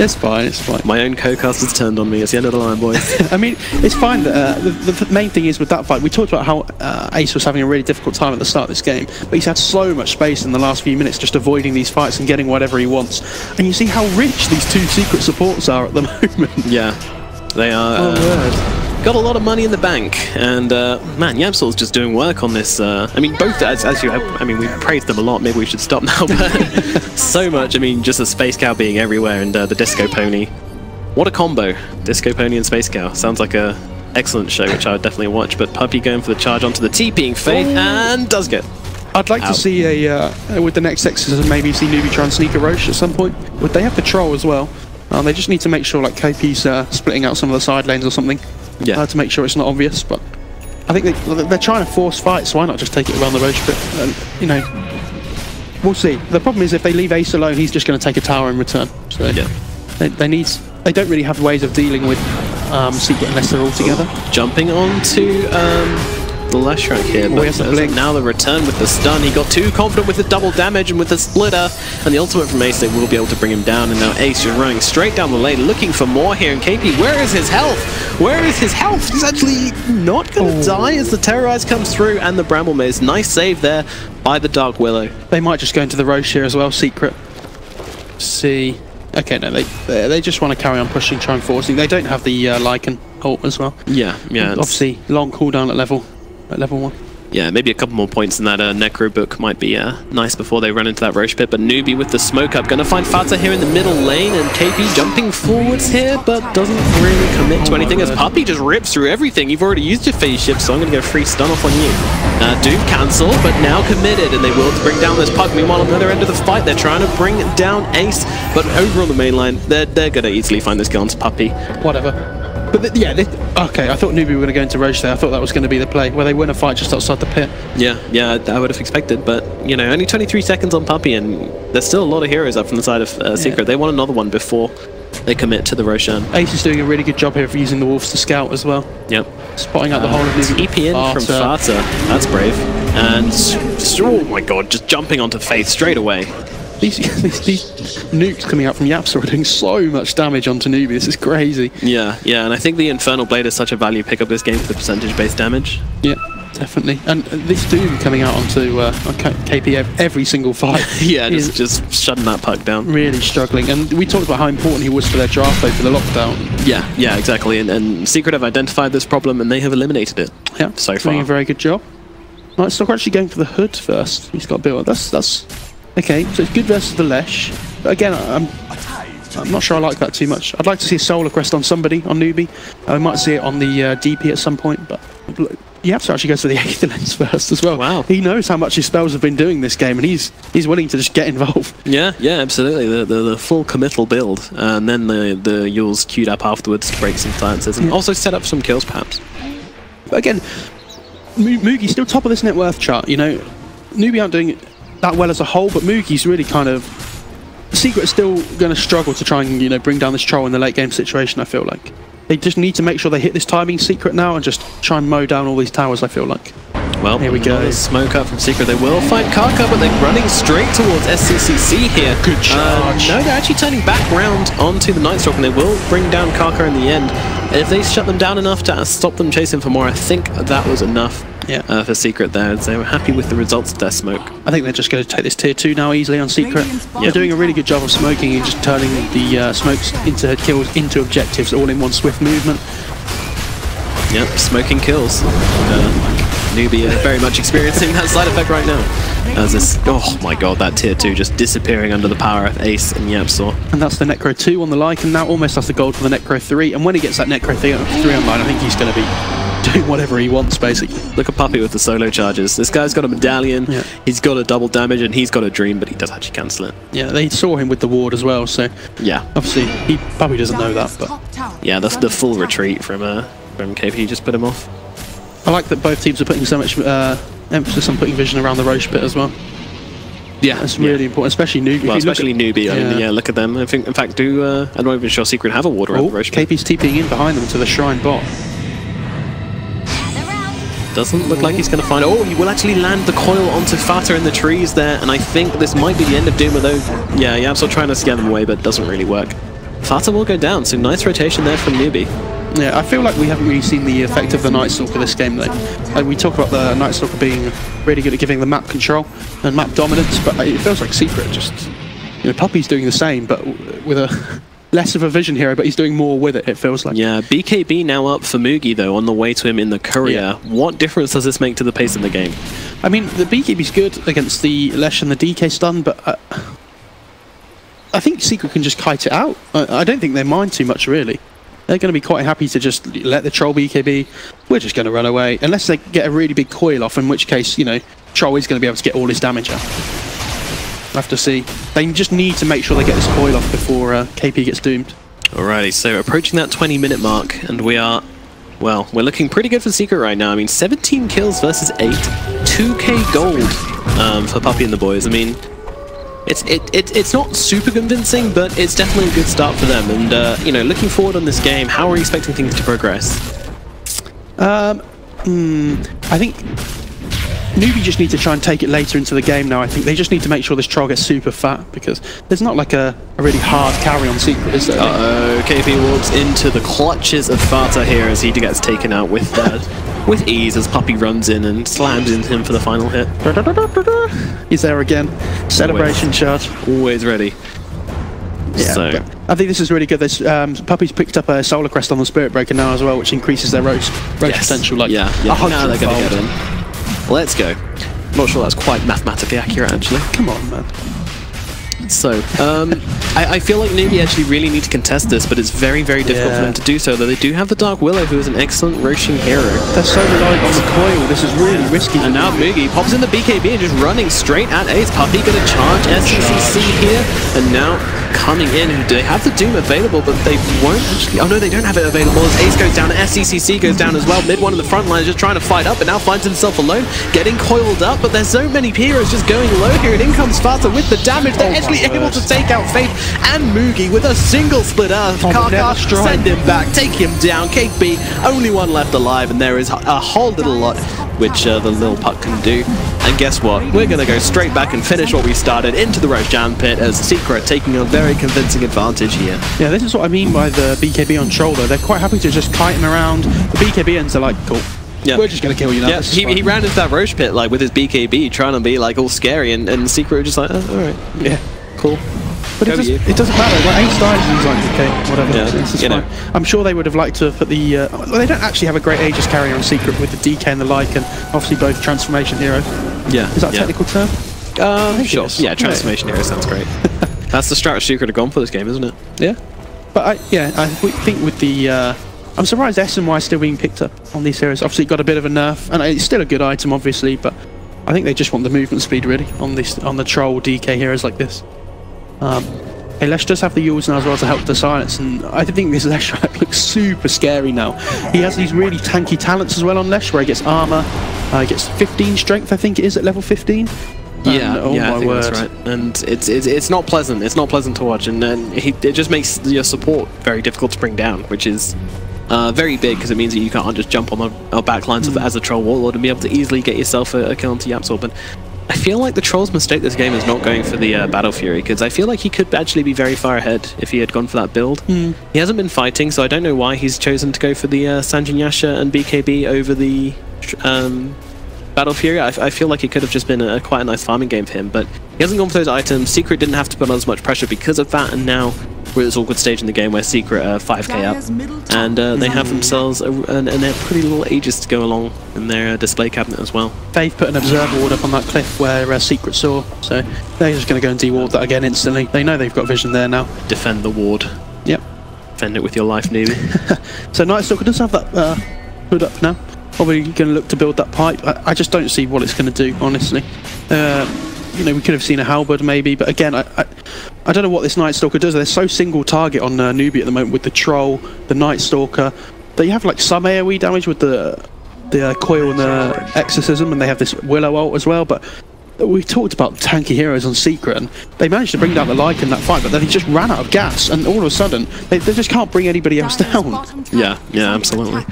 It's fine, it's fine. My own co-cast has turned on me. It's the end of the line, boys. I mean, it's fine that the main thing is with that fight, we talked about how Ace was having a really difficult time at the start of this game, but he's had so much space in the last few minutes just avoiding these fights and getting whatever he wants. And you see how rich these two Secret supports are at the moment. Yeah, they are. Got a lot of money in the bank, and man, Yapsol's just doing work on this. I mean, both I mean, we praised them a lot. Maybe we should stop now, but so much. I mean, just a Space Cow being everywhere, and the Disco Pony. What a combo! Disco Pony and Space Cow sounds like a excellent show, which I would definitely watch. But Puppy going for the charge onto the TPing Faith, and does get. I'd like to see with the next exorcism, maybe see Newbee try and sneak a Roche at some point. Would they have the troll as well? They just need to make sure like KP's splitting out some of the side lanes or something. to make sure it's not obvious. But I think they're trying to force fight, so why not just take it around the road strip? You know, we'll see. The problem is if they leave Ace alone, he's just going to take a tower in return. So they don't really have ways of dealing with Secret unless they're all together. Jumping onto the Lash right here, but now the return with the stun. He got too confident with the double damage and with the splitter, and the ultimate from Ace, they will be able to bring him down. And now Ace is running straight down the lane, looking for more here. And KP, where is his health? Where is his health? He's actually not going to die as the Terrorize comes through, and the Bramble Maze. Nice save there by the Dark Willow. They might just go into the Roche here as well, Secret. See. Okay, no, they just want to carry on pushing, try and forcing. They don't have the Lycan ult as well. Yeah. Obviously, long cooldown at level 1. Yeah, maybe a couple more points in that Necro book might be nice before they run into that Roche pit. But Newbee with the smoke up, going to find Fata here in the middle lane, and KP jumping forwards here, but doesn't really commit to anything as Puppey just rips through everything. You've already used your phase shift, so I'm going to get a free stun off on you. Doom cancel, but now committed, and they will bring down this puck. Meanwhile, on the other end of the fight, they're trying to bring down Ace, but over on the main line, they're going to easily find this kill onto Puppey. Whatever. But okay, I thought Newbee were going to go into Roche there. I thought that was going to be the play, where they win a fight just outside the pit. Yeah, I would have expected, but, you know, only 23 seconds on Puppey, and there's still a lot of heroes up from the side of Secret. They want another one before they commit to the Roshan. Ace is doing a really good job here of using the Wolves to scout as well. Yep. Spotting out the whole of Newbee. TP in from Fata. That's brave. And, oh my god, just jumping onto Faith straight away. These nukes coming out from Yapsa are doing so much damage onto Newbee. This is crazy. Yeah, and I think the Infernal Blade is such a value pickup this game for the percentage-based damage. Yeah, definitely. And this Doom coming out onto KP every single fight. Yeah, just shutting that puck down. Really struggling. And we talked about how important he was for their draft, though, for the lockdown. Yeah, exactly. And Secret have identified this problem, and they have eliminated it. Yeah, so far. Doing a very good job. Right, so we're actually going for the Hood first. He's got built. That's okay. So it's good versus the Lesh. But again, I'm not sure I like that too much. I'd like to see a Solar Crest on somebody, on Newbee. I might see it on the DP at some point, but you have to actually go for the Aether Lens first as well. Wow. He knows how much his spells have been doing this game, and he's willing to just get involved. Yeah, absolutely. The full committal build, and then the Yules queued up afterwards to break some silences, and also set up some kills, perhaps. But again, Moogie's still top of this net worth chart. You know, Newbee aren't doing that well as a whole, but Moogie's really kind of... Secret is still going to struggle to try and, you know, bring down this troll in the late game situation, I feel like. They just need to make sure they hit this timing Secret now and just try and mow down all these towers, I feel like. Well, here we go. Smoke up from Secret. They will find Kaka, but they're running straight towards SCCC here. Good charge. No, they're actually turning back round onto the Nightstalk, and they will bring down Kaka in the end. If they shut them down enough to stop them chasing for more, I think that was enough for Secret there. So they were happy with the results of their smoke. I think they're just going to take this tier 2 now easily on Secret. They're doing a really good job of smoking and just turning the smokes into kills, into objectives, all in one swift movement. Yep, smoking kills. Newbee are very much experiencing that side effect right now. As this, oh my god, that tier 2 just disappearing under the power of Ace and Yapsaw. And that's the Necro 2 on the like, and now almost has the gold for the Necro 3. And when he gets that Necro 3 online, I think he's going to be doing whatever he wants, basically. Look at Puppey with the solo charges. This guy's got a medallion, he's got a double damage, and he's got a dream, but he does actually cancel it. Yeah, they saw him with the ward as well, so yeah, obviously he probably doesn't know that, but yeah, that's the full retreat from KP. Just put him off. I like that both teams are putting so much emphasis on putting vision around the Roche pit as well. Yeah, that's really important, especially Newbee. Well, especially Newbee. I mean, yeah, look at them. I think, in fact, I'm not even sure Secret have a ward around the Roche pit. KP's TPing in behind them to the Shrine bot. Doesn't look like he's going to find... Oh, he will actually land the coil onto Fata in the trees there, and I think this might be the end of Doom, although... Yeah, Yapsaw trying to scare them away, but it doesn't really work. Fata will go down, so nice rotation there from Newbee. Yeah, I feel like we haven't really seen the effect of the Nightstalker this game, though. We talk about the Nightstalker being really good at giving the map control and map dominance, but it feels like Secret just... You know, Puppey's doing the same, but with a... less of a vision hero, but he's doing more with it, it feels like. Yeah, BKB now up for Moogie, though, on the way to him in the courier. Yeah. What difference does this make to the pace of the game? I mean, the BKB's good against the Lesh and the DK stun, but I think Secret can just kite it out. I don't think they mind too much, really. They're going to be quite happy to just let the troll BKB. We're just going to run away, unless they get a really big coil off, in which case, you know, troll is going to be able to get all his damage out. We'll have to see. They just need to make sure they get this coil off before KP gets doomed. Alrighty, so approaching that 20-minute mark, and we are Well, we're looking pretty good for Secret right now. I mean, 17 kills versus 8, 2k gold for Puppey and the boys. I mean, it's not super convincing, but it's definitely a good start for them. And you know, looking forward on this game, how are you expecting things to progress? I think Newbee just need to try and take it later into the game now. I think they just need to make sure this troll gets super fat, because there's not like a really hard carry on Secret, is there? Uh-oh, KP walks into the clutches of Fata here as he gets taken out with ease as Puppey runs in and slams into him for the final hit. He's there again. Celebration charge. Always ready. Yeah, so I think this is really good. There's Puppey's picked up a Solar Crest on the Spirit Breaker now as well, which increases their roast potential like now they're going to get in. Let's go. Not sure that's quite mathematically accurate, actually. Come on, man. So, I feel like Newbee actually really need to contest this, but it's very, very difficult for them to do so, though they do have the Dark Willow, who is an excellent roaching hero. They're so reliant on the coil, this is really risky. And now Moogie pops in the BKB and just running straight at Ace. Puppey gonna charge SCCC here, and now coming in, they have the Doom available, but they won't actually... Oh no, they don't have it available as Ace goes down, SCCC goes down as well. Mid one of the front lines just trying to fight up, but now finds himself alone, getting coiled up, but there's so many heroes just going low here, and in comes Fata with the damage. They're actually able to take out Faith and Moogie with a single split earth. Kaka, send him back, take him down. KP, only one left alive, and there is a whole little lot which the little puck can do. And guess what? We're going to go straight back and finish what we started into the Roach Jam Pit as Secret taking a very convincing advantage here. Yeah, this is what I mean by the BKB on troll, though. They're quite happy to just kite him around. The BKBs are like, cool. Yeah. We're just going to kill you now. Yeah, he ran into that Roach Pit like with his BKB, trying to be like all scary, and Secret were just like, oh, alright. Yeah. Cool. But it doesn't matter. Like, Ace dies and he's like, okay, whatever. Yeah, it's fine. I'm sure they would have liked to have put the... well, they don't actually have a great Aegis carrier on Secret with the DK and the like, and obviously both transformation heroes. Yeah. Is that a technical term? Sure. Yeah, transformation hero sounds great. That's the strategy Secret have gone for this game, isn't it? Yeah. But I think with the... I'm surprised SNY is still being picked up on these heroes. Obviously, it got a bit of a nerf, and it's still a good item, obviously, but I think they just want the movement speed, really, on the troll DK heroes like this. Hey, Lesh does have the Yules now as well to help the silence, and I think this Lesh looks super scary now. He has these really tanky talents as well on Lesh, where he gets armor, he gets 15 strength, I think it is, at level 15. Yeah, oh yeah, my I think word. that's right. And it's not pleasant. It's not pleasant to watch, and it just makes your support very difficult to bring down, which is very big because it means that you can't just jump on the back lines as a troll warlord and be able to easily get yourself a kill into Yapsor. But I feel like the troll's mistake this game is not going for the Battle Fury, because I feel like he could actually be very far ahead if he had gone for that build. He hasn't been fighting, so I don't know why he's chosen to go for the Sanjin Yasha and BKB over the Battle Fury. I feel like it could have just been quite a nice farming game for him, but he hasn't gone for those items. Secret didn't have to put on as much pressure because of that, and now we're at this awkward stage in the game where Secret are 5k up, and they have themselves a pretty little Aegis to go along in their display cabinet as well. They've put an observer ward up on that cliff where Secret saw, so they're just going to go and deward that again instantly. They know they've got vision there now. Defend the ward. Yep. Defend it with your life, Newbee. So Night Stalker does have that hood up now. Probably going to look to build that pipe. I just don't see what it's going to do, honestly. You know, we could have seen a halberd maybe, but again, I don't know what this Night Stalker does. They're so single target on Newbee at the moment with the troll, the Night Stalker. They have like some AoE damage with the coil and the exorcism, and they have this Willow ult as well. But we talked about tanky heroes on Secret, and they managed to bring down the Lycan in that fight, but then he just ran out of gas, and all of a sudden they just can't bring anybody else down. Yeah, absolutely.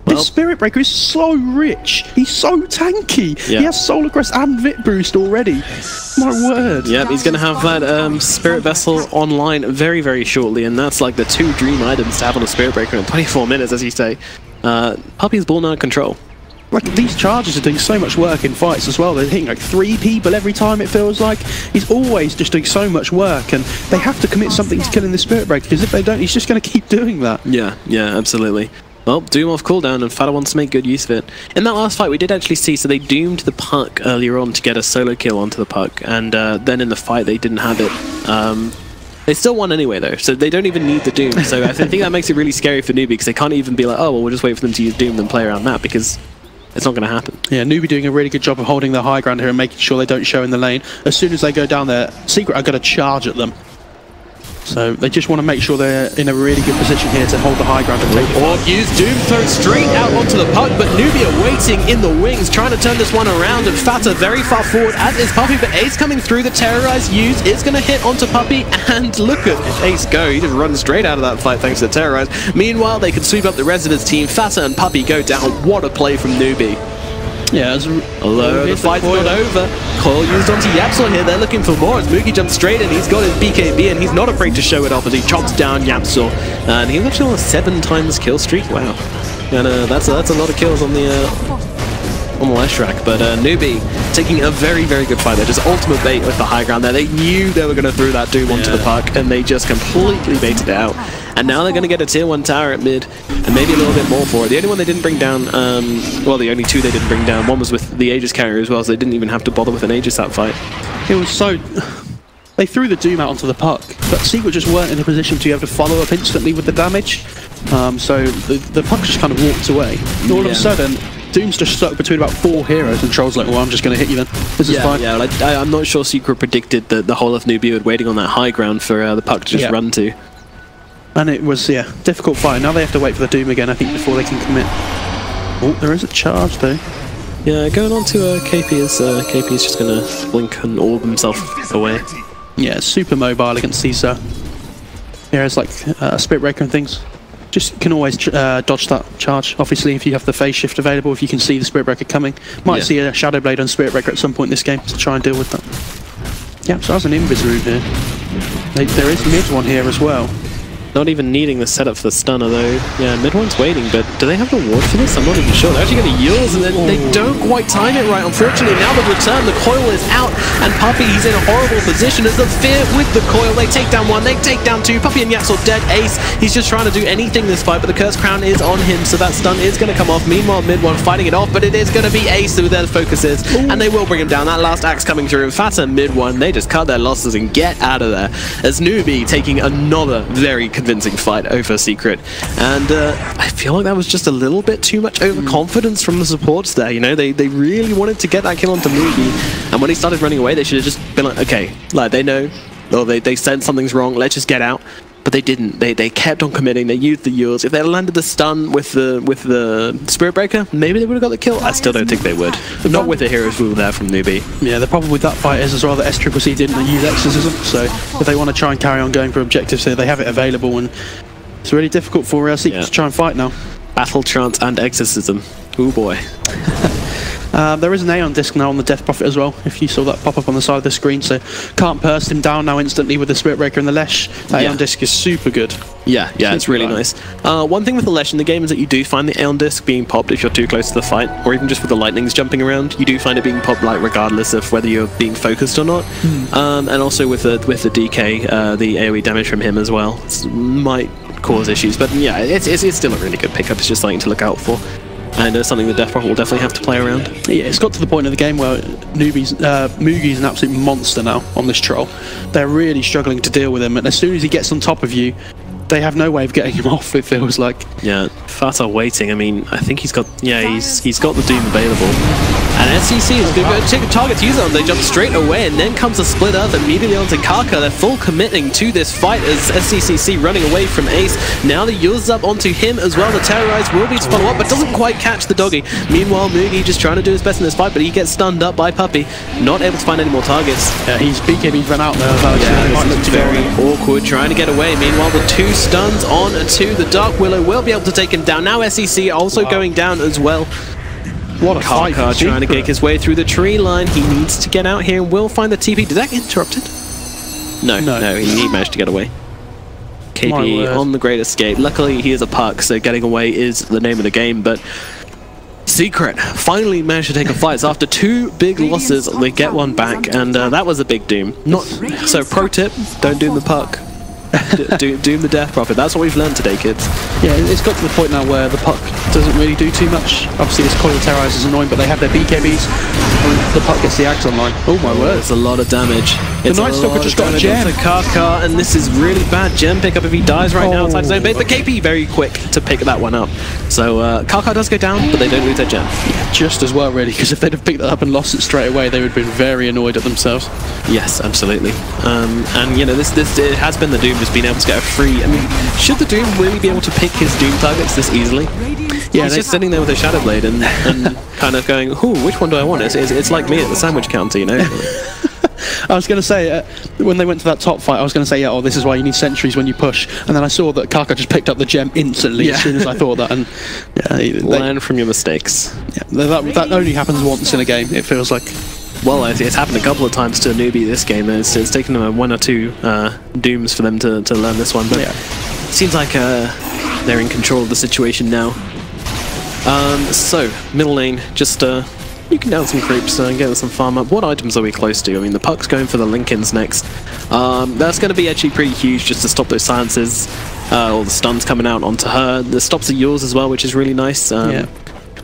This Spirit Breaker is so rich. He's so tanky. Yeah. He has Solar Crest and Vit Boost already. My word. Yeah, he's going to have that Spirit Vessel online very, very shortly, and that's like the 2 dream items to have on a Spirit Breaker in 24 minutes, as you say. Puppey's ball out of control. Like, these charges are doing so much work in fights as well. They're hitting like 3 people every time, it feels like. He's always just doing so much work, and they have to commit something to killing the Spirit Breaker, because if they don't, he's just going to keep doing that. Yeah, absolutely. Well, Doom off cooldown, and Fata wants to make good use of it. In that last fight, we did actually see, so they doomed the puck earlier on to get a solo kill onto the puck, and then in the fight they didn't have it. They still won anyway, though, so they don't even need the Doom. So I think that makes it really scary for Newbee, because they can't even be like, oh, well, we'll just wait for them to use Doom and play around that, because it's not going to happen. Yeah, Newbee doing a really good job of holding the high ground here and making sure they don't show in the lane. As soon as they go down there, Secret are going to charge at them. So they just want to make sure they're in a really good position here to hold the high ground and take it. Or use Doom throw straight out onto the puck, but Newbee are waiting in the wings, trying to turn this one around, and Fata very far forward, as is Puppey, but Ace coming through. The Terrorize use is going to hit onto Puppey, and look at Ace go. He just runs straight out of that fight thanks to the Terrorize. Meanwhile, they can sweep up the rest of his team. Fata and Puppey go down. What a play from Newbee. Yeah, although the fight's not over. Coil used onto Yapsor here. They're looking for more as Moogie jumps straight in. He's got his BKB and he's not afraid to show it off as he chops down Yapsor. And he's actually on a 7 times kill streak. Wow. And that's a lot of kills on the last track. But Newbee taking a very, very good fight there. Just ultimate bait with the high ground there. They knew they were going to throw that Doom onto the puck and they just completely baited it out. And now they're going to get a tier 1 tower at mid, and maybe a little bit more for it. The only one they didn't bring down, well, the only 2 they didn't bring down, one was with the Aegis carrier as well, so they didn't even have to bother with an Aegis that fight. It was so... They threw the Doom out onto the puck, but Secret just weren't in a position to be able to follow up instantly with the damage. So the puck just kind of walked away. And all of a sudden, Doom's just stuck between about 4 heroes, and Troll's like, well, I'm just going to hit you then. This is fine. Yeah, like, I'm not sure Secret predicted the whole of Newbee were waiting on that high ground for the puck to just run to. And it was, difficult fight. Now they have to wait for the Doom again, I think, before they can commit. Oh, there is a charge, though. Yeah, going on to KP is just going to blink and orb himself away. Yeah, super mobile against these heroes like Spirit Breaker and things. Just can always dodge that charge. Obviously, if you have the phase shift available, if you can see the Spirit Breaker coming. Might see a Shadow Blade on Spirit Breaker at some point in this game to try and deal with that. Yeah, so that's an Invis route here. There is mid one here as well. Not even needing the setup for the stunner though. Yeah, mid one's waiting, but do they have the ward for this? I'm not even sure. They're actually going to Yules and then they don't quite time it right. Unfortunately, now the return, the coil is out, and Puppey, he's in a horrible position as the fear with the coil. They take down 1, they take down 2. Puppey and Yapsor dead. Ace, he's just trying to do anything this fight, but the Curse Crown is on him, so that stun is going to come off. Meanwhile, mid one fighting it off, but it is going to be Ace who their focus is, and they will bring him down. That last axe coming through, and Fata mid one, they just cut their losses and get out of there. As Newbee taking another very convincing fight over Secret, and I feel like that was just a little bit too much overconfidence from the supports there. You know, they really wanted to get that kill onto Newbee, and when he started running away, they should have just been like, okay, like they know, or they said something's wrong, let's just get out. But they didn't. They kept on committing. They used the Yules. If they had landed the stun with the Spirit Breaker, maybe they would have got the kill. I still don't think they would. Not with the heroes who were there from Newbee. Yeah, the problem with that fight is as well that SCCC didn't use Exorcism. So if they want to try and carry on going for objectives here, they have it available, and it's really difficult for Secret to try and fight now. Battle Trance and Exorcism. Oh boy. There is an Aeon disc now on the Death Prophet as well, if you saw that pop up on the side of the screen, so can't burst him down now instantly with the Spirit Breaker and the Lesh. That Aeon disc is super good. Yeah, it's really nice. One thing with the Lesh in the game is that you do find the Aeon disc being popped if you're too close to the fight, or even just with the lightnings jumping around, you do find it being popped like regardless of whether you're being focused or not. And also with the DK, the AoE damage from him as well, might cause issues, but yeah, it's still a really good pickup. It's just something to look out for. And something the Death Prophet will definitely have to play around. Yeah, it's got to the point of the game where Moogie's an absolute monster now on this troll. They're really struggling to deal with him, and as soon as he gets on top of you, they have no way of getting him off, it feels like. Yeah, Fata waiting. I mean, I think he's got the Doom available. And SCC is going to take a target to use it on. They jump straight away, and then comes a split earth immediately onto Kaka. They're full committing to this fight as SCCC running away from Ace. Now the Yules up onto him as well. The Terrorize will be to follow up, but doesn't quite catch the doggy. Meanwhile, Moogie just trying to do his best in this fight, but he gets stunned up by Puppey. Not able to find any more targets. Yeah, he's BKB's run out now. It's very awkward trying to get away. Meanwhile, the 2 stuns on to the Dark Willow will be able to take him down. Now SCC also going down as well. What a fight. Trying to gig his way through the tree line. He needs to get out here and will find the TP. Did that get interrupted? No, he managed to get away. KP on the Great Escape. Luckily, he is a puck, so getting away is the name of the game, but Secret finally managed to take a fight. So after 2 big losses, they get one back, and that was a big Doom. So pro tip, don't doom the puck. Doom the Death Prophet. That's what we've learned today, kids. Yeah, it's got to the point now where the puck doesn't really do too much. Obviously, this Coil Terrorize is annoying, but they have their BKBs, and the puck gets the Axe online. Oh my word! It's a lot of damage. The Night Stalker just got a gem. Kaka, and this is really bad gem pickup if he dies right now inside his own base. But KP very quick to pick that one up. So Kaka does go down, but they don't lose their gem. Yeah, just as well, really, because if they'd have picked that up and lost it straight away, they would have been very annoyed at themselves. Yes, absolutely. And you know, this it has been the Doom just being able to get a free. I mean, should the Doom really be able to pick his Doom targets this easily? Yeah, he's just sitting there with a Shadow Blade and kind of going, "Ooh, which one do I want?" It's like me at the sandwich counter, you know. I was going to say, when they went to that top fight, I was going to say, yeah, oh, this is why you need sentries when you push. And then I saw that Kaka just picked up the gem instantly as soon as I thought that. And learn from your mistakes. Yeah, that only happens once in a game, it feels like. Well, it's happened a couple of times to a Newbee this game. It's taken them 1 or 2 Dooms for them to learn this one. But it seems like they're in control of the situation now. So, middle lane, just you can down some creeps and get some farm up. What items are we close to? I mean, the Puck's going for the Lincolns next. That's going to be actually pretty huge just to stop those silences or the stuns coming out onto her. The stops are yours as well, which is really nice.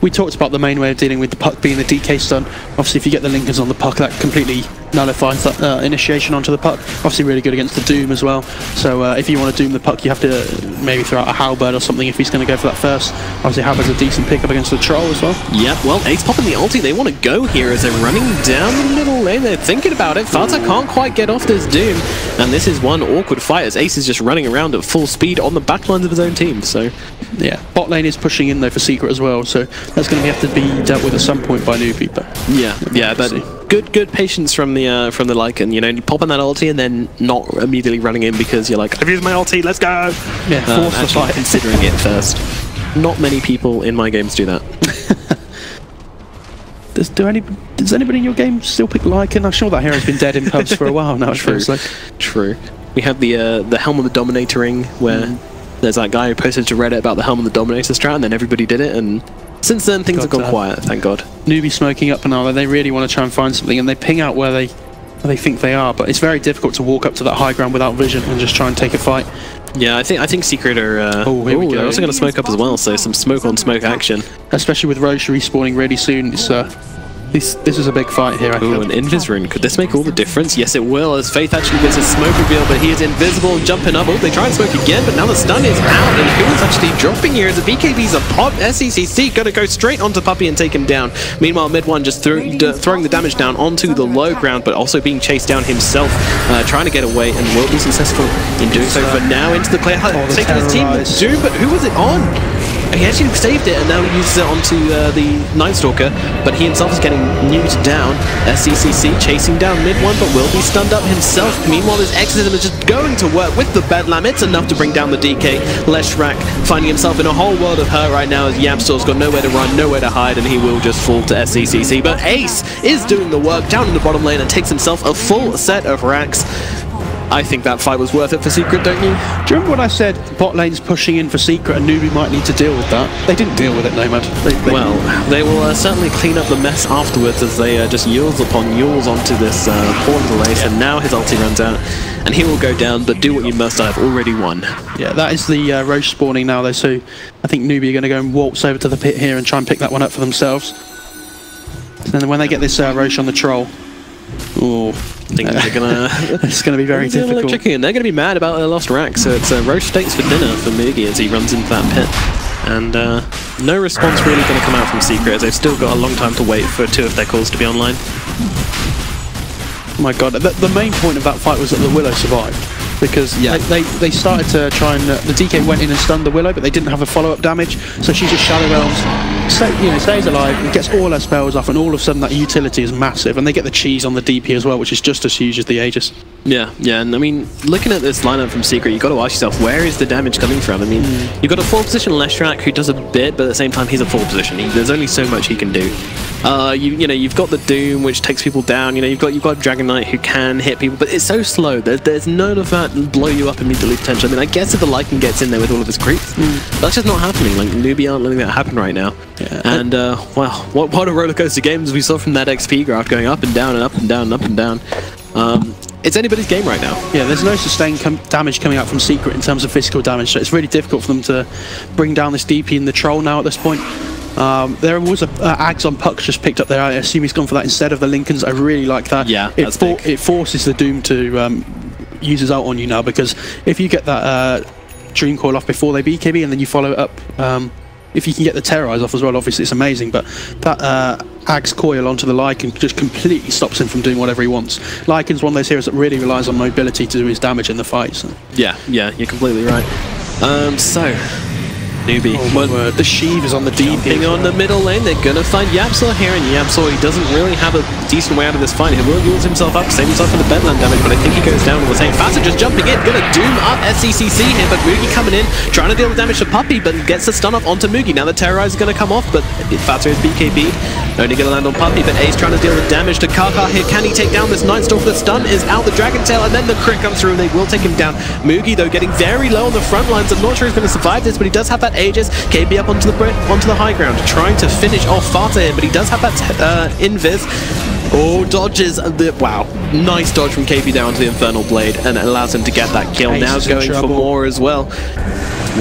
We talked about the main way of dealing with the Puck being the DK stun. Obviously, if you get the Lincolns on the Puck, that completely nullifies that initiation onto the Puck. Obviously, really good against the Doom as well. So if you want to Doom the Puck, you have to maybe throw out a Halberd or something if he's going to go for that first. Obviously, Halberd's a decent pickup against the Troll as well. Yeah, well, Ace popping the ulti. They want to go here as they're running down the middle lane. They're thinking about it. Fata can't quite get off this Doom. And this is one awkward fight as Ace is just running around at full speed on the backlines of his own team. So yeah, bot lane is pushing in though for Secret as well. So that's going to have to be dealt with at some point by Newbee. But yeah, but good patience from the Lycan, you know, popping that ulti and then not immediately running in because you're like, I've used my ulti, let's go. Yeah, force the fight. Considering it first. Not many people in my games do that. Does anybody in your game still pick Lycan? I'm sure that hero's been dead in pubs for a while now. True. We have the Helm of the Dominator ring where there's that guy who posted to Reddit about the Helm of the Dominator strat, and then everybody did it, and since then things have gone quiet, thank God. Newbie smoking up now, they really want to try and find something, and they ping out where they think they are, but it's very difficult to walk up to that high ground without vision and just try and take a fight. Yeah, I think Secret are they're also going to smoke up as well, so some smoke on smoke action. Especially with Roche respawning really soon, this is a big fight here, I feel. An Invis rune. Could this make all the difference? Yes, it will, as Faith actually gets a smoke reveal, but he is invisible and jumping up. Oh, they try and smoke again, but now the stun is out, and who is actually dropping here as the BKB's a pop. SECC going to go straight onto Puppey and take him down. Meanwhile, mid one just throwing the damage down onto the low ground, but also being chased down himself, trying to get away, and will be successful in doing so. For now, into the clear, taking his team with Doom, but who was it on? He actually saved it and now uses it onto the Night Stalker, but he himself is getting nuked down. SCCC chasing down mid one, but will be stunned up himself. Meanwhile, his Exorcism is just going to work with the Bedlam. It's enough to bring down the DK. Leshrak finding himself in a whole world of hurt right now as Yamstor's got nowhere to run, nowhere to hide, and he will just fall to SCCC. But Ace is doing the work down in the bottom lane and takes himself a full set of racks. I think that fight was worth it for Secret, don't you? Do you remember when I said bot lane's pushing in for Secret and Newbee might need to deal with that? They didn't deal with it, Nomad. Well, they will certainly clean up the mess afterwards as they just yules upon yules onto this pawn delay, and now his ulti runs out and he will go down, but do what you must, I have already won. Yeah, that is the Roche spawning now though, so I think Newbee are going to go and waltz over to the pit here and try and pick that one up for themselves. And then when they get this Roche on the troll, ooh, I think they're gonna. It's gonna be very difficult. Tricky, and they're gonna be mad about their lost rack. So it's roast steaks for dinner for Moogie as he runs into that pit, and no response really gonna come out from Secret as they've still got a long time to wait for 2 of their calls to be online. Oh my God, the main point of that fight was that the Willow survived. Because they started to try and the DK went in and stunned the Willow, but they didn't have a follow-up damage, so she just Shadow Realms, stays alive and gets all her spells off, and all of a sudden that utility is massive, and they get the cheese on the DP as well, which is just as huge as the Aegis. Yeah, and I mean, looking at this lineup from Secret, you've got to ask yourself, where is the damage coming from? I mean, you've got a 4th position Leshrak who does a bit, but at the same time he's a 4th position. There's only so much he can do. You've got the Doom, which takes people down. You've got Dragon Knight who can hit people, but it's so slow. There's none of that blow you up immediately potential. I mean, I guess if the Lycan gets in there with all of his creeps, that's just not happening. Like, Newbee aren't letting that happen right now. Yeah. And wow, what a rollercoaster games we saw from that XP graph going up and down and up and down and up and down. It's anybody's game right now. Yeah, there's no sustained damage coming out from Secret in terms of physical damage, so it's really difficult for them to bring down this DP and the Troll now at this point. There was a Ags on Puck just picked up there. I assume he's gone for that instead of the Lincolns. I really like that. Yeah, it forces the Doom to use his ult on you now, because if you get that Dream Coil off before they BKB and then you follow it up, if you can get the Terrorize off as well, obviously it's amazing, but that Ag's coil onto the Lycan just completely stops him from doing whatever he wants. Lycan's one of those heroes that really relies on mobility to do his damage in the fight. So. Yeah, you're completely right. So, Newbee. Oh, the Sheev is on the DP on the middle lane. They're gonna find YapzOr here, and YapzOr, he doesn't really have a decent way out of this fight. He will use himself up, save himself for the bedlam damage, but I think he goes down all the same. Faster just jumping in, gonna doom up SCCC here, but Mugi coming in, trying to deal the damage to Puppey, but gets the stun off onto Mugi. Now the Terrorize is gonna come off, but Faster is BKB. Only gonna land on Puppey, but Ace trying to deal with damage to Kaka here. Can he take down this Nightstalker? The stun is out, the Dragon Tail, and then the crit comes through, and they will take him down. Mugi, though, getting very low on the front lines. I'm not sure he's gonna survive this, but he does have that Aegis. KB up onto the high ground, trying to finish off Fata here, but he does have that invis. Oh, dodges the wow, nice dodge from KB down to the Infernal Blade, and it allows him to get that kill. Ace now going for more as well.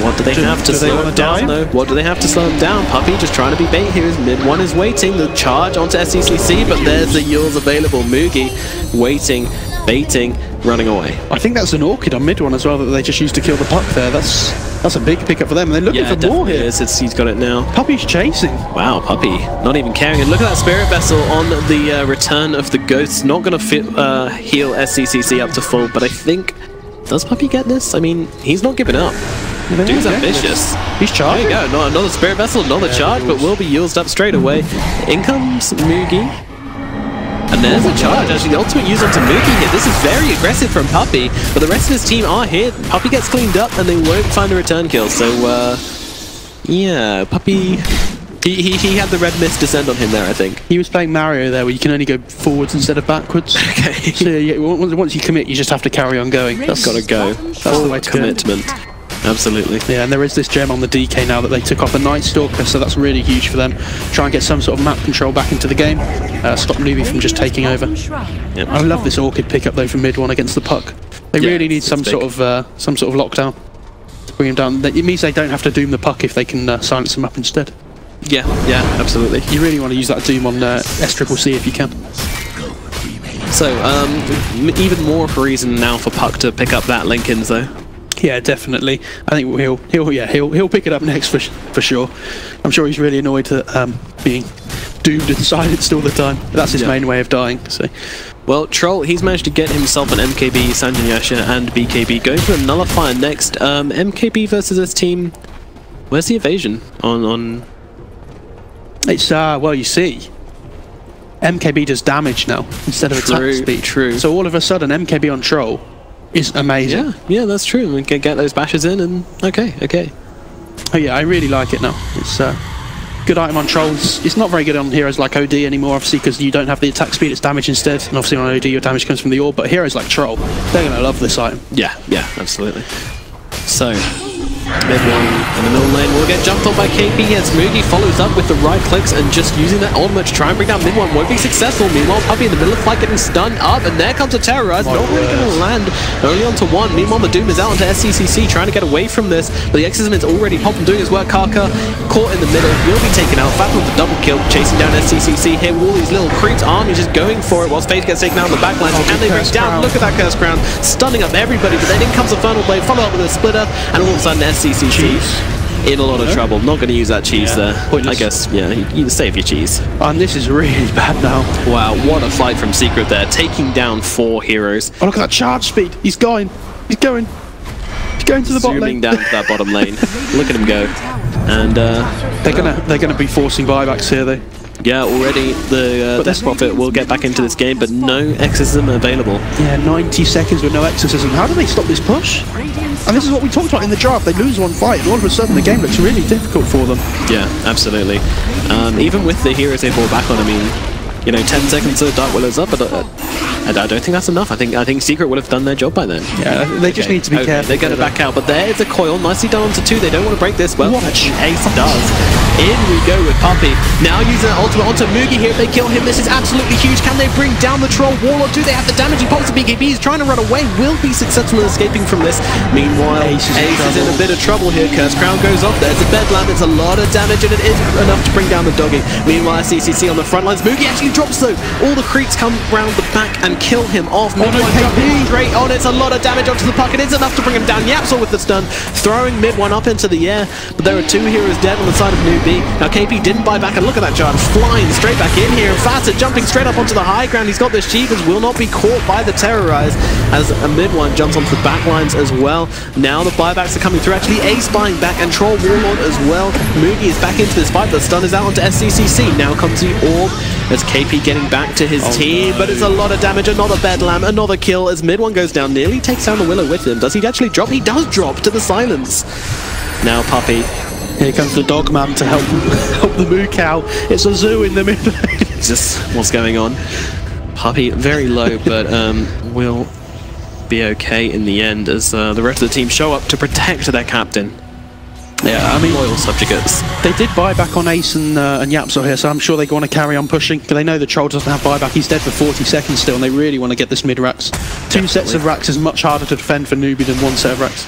What do they have to slow him down though? What do they have to slow him down? Puppey just trying to be bait here. His mid one is waiting. The charge onto SCCC, but there's the Yules available. Mugi waiting, baiting, running away. I think that's an Orchid on mid one as well that they just used to kill the puck there. That's a big pickup for them. They're looking for more here. He's got it now. Puppey's chasing. Wow, Puppey not even caring. And look at that Spirit Vessel on the return of the Ghosts. Not going to heal SCCC up to full, but I think, does Puppey get this? I mean, he's not giving up. Dude's ambitious. He's charging. There you go. Another Spirit Vessel, another charge, but will be used up straight away. In comes Mugi. And there's a charge, actually, the ultimate use onto Mugi here. This is very aggressive from Puppey, but the rest of his team are here. Puppey gets cleaned up, and they won't find the return kill. So, yeah, Puppey, he had the red mist descend on him there, I think. He was playing Mario there, where you can only go forwards instead of backwards. Okay. So, yeah, once you commit, you just have to carry on going. That's got to go. That's the way to commitment. Absolutely. Yeah, and there is this gem on the DK now that they took off the Nightstalker, so that's really huge for them. Try and get some sort of map control back into the game. Stop Newbee from just taking over. Yep. I love this Orchid pickup though from mid one against the puck. They really need some sort of lockdown to bring him down. It means they don't have to doom the puck if they can silence him up instead. Yeah, absolutely. You really want to use that doom on SCCC if you can. So, even more of a reason now for Puck to pick up that Linkens though. Yeah, definitely. I think he'll pick it up next for sure. I'm sure he's really annoyed at being doomed and silenced all the time. That's his main way of dying. So, well, Troll, he's managed to get himself an MKB, Sanjanyasha, and BKB. Going for a nullifier next. MKB versus this team. Where's the evasion on? It's well, you see, MKB does damage now instead of attack speed. True. So all of a sudden, MKB on Troll is amazing. Yeah, that's true. We can get those bashes in, and okay. Oh yeah, I really like it now. It's good item on Trolls. It's not very good on heroes like OD anymore, obviously, because you don't have the attack speed, it's damage instead. And obviously on OD, your damage comes from the orb. But heroes like Troll, they're going to love this item. Yeah, absolutely. So, mid one in the middle lane will get jumped on by KB as Mugi follows up with the right clicks and just using that ultimate to try and bring down mid one. Won't be successful. Meanwhile, Puppey in the middle of the fight getting stunned up, and there comes a Terrorize. Not really going to land. Only onto one. Meanwhile, the Doom is out onto SCCC trying to get away from this, but the Exorcism is already popping, doing his work. Kaka caught in the middle, will be taken out. Fatal with the double kill, chasing down SCCC here. Wally's little creeps army just going for it while Space gets taken out on the backline. Can they bring down? Look at that Curse Crown, stunning up everybody, but then in comes the Infernal Blade, follow up with a splitter, and all of a sudden SCCC in a lot of trouble. Not going to use that cheese there. Pointless. I guess, yeah, you save your cheese. And this is really bad now. Wow, what a fight from Secret there, taking down 4 heroes. Oh, look at that charge speed. He's going. He's going to the bottom lane. Zooming down to that bottom lane. Look at him go. And they're gonna be forcing buybacks here, though. Yeah, already the Death Prophet will get back into this game, but no Exorcism available. Yeah, 90 seconds with no Exorcism. How do they stop this push? And this is what we talked about in the draft. They lose one fight, and all of a sudden the game looks really difficult for them. Yeah, absolutely. Even with the heroes they brought back on, I mean, you know, 10 seconds to Dark Willow's up, but I don't think that's enough. I think Secret would have done their job by then. Yeah, they just need to be careful. They're going to back out, but there is a coil. Nicely done onto 2. They don't want to break this. Well, Ace does. In we go with Puppey. Now using that ultimate onto Mugi here. If they kill him, this is absolutely huge. Can they bring down the Troll wall, or do they have the damage? He pops the BKB. He's trying to run away. Will be successful in escaping from this. Meanwhile, Ace is in a bit of trouble here. Curse Crown goes off. There's a bedlam. It's a lot of damage, and it is enough to bring down the doggy. Meanwhile, CCC on the front lines. Mugi actually drops though. All the creeps come round the back and kill him off. Mid-1 jumping straight on. It's a lot of damage onto the puck. It is enough to bring him down. Yapsel with the stun, throwing Mid-1 up into the air. But there are 2 heroes dead on the side of Newbee. Now KP didn't buy back, and look at that charge, flying straight back in here. And Fata jumping straight up onto the high ground. He's got this Cheevers, will not be caught by the Terrorize as a Mid-1 jumps onto the back lines as well. Now the buybacks are coming through. Actually, Ace buying back and Troll Warlord as well. Moogie is back into this fight. The stun is out onto SCCC. Now comes the Orb as KP getting back to his team, but it's a lot of damage. Another Bedlam, another kill as Mid-1 goes down, nearly takes down the Willow with him. Does he actually drop? He does drop to the silence. Now Puppey. Here comes the Dogman to help the Moo Cow. It's a zoo in the mid lane. Just what's going on. Puppey very low, but will be okay in the end as the rest of the team show up to protect their captain. Yeah, I mean, loyal subjugates. They did buy-back on Ace and Yapsel here, so I'm sure they want to carry on pushing. But they know the Troll doesn't have buyback. He's dead for 40 seconds still, and they really want to get this mid-racks. 2 sets of racks is much harder to defend for Newbee than 1 set of racks.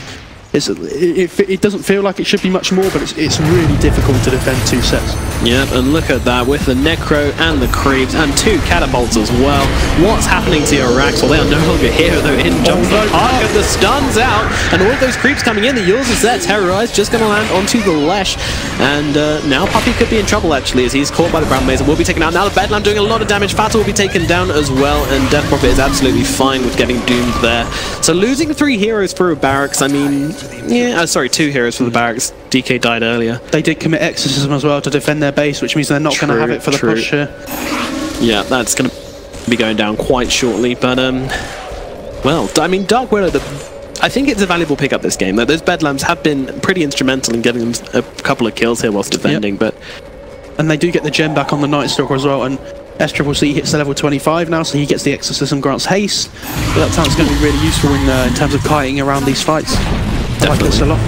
It doesn't feel like it should be much more, but it's really difficult to defend 2 sets. Yep, and look at that with the Necro and the Creeps and 2 catapults as well. What's happening to your racks? Well, they are no longer here, though. In jumps the park, and the stun's out, and all of those Creeps coming in. The Yules is there. Terrorize just going to land onto the Lesh, and now Puppey could be in trouble actually as he's caught by the Brown Maze and will be taken out. Now the Bedlam doing a lot of damage. Fata will be taken down as well, and Death Prophet is absolutely fine with getting doomed there. So losing 3 heroes for a barracks, I mean, yeah, sorry, 2 heroes for the barracks. DK died earlier. They did commit exorcism as well to defend their base, which means they're not going to have it for the push here. Yeah, that's going to be going down quite shortly, but well, I mean, Dark Widow, I think it's a valuable pickup this game. Those Bedlams have been pretty instrumental in getting them a couple of kills here whilst defending, but... And they do get the gem back on the Night Stalker as well, and SCCC hits the level 25 now, so he gets the exorcism, grants haste. But that's how it's going to be really useful in terms of kiting around these fights. I like this a lot.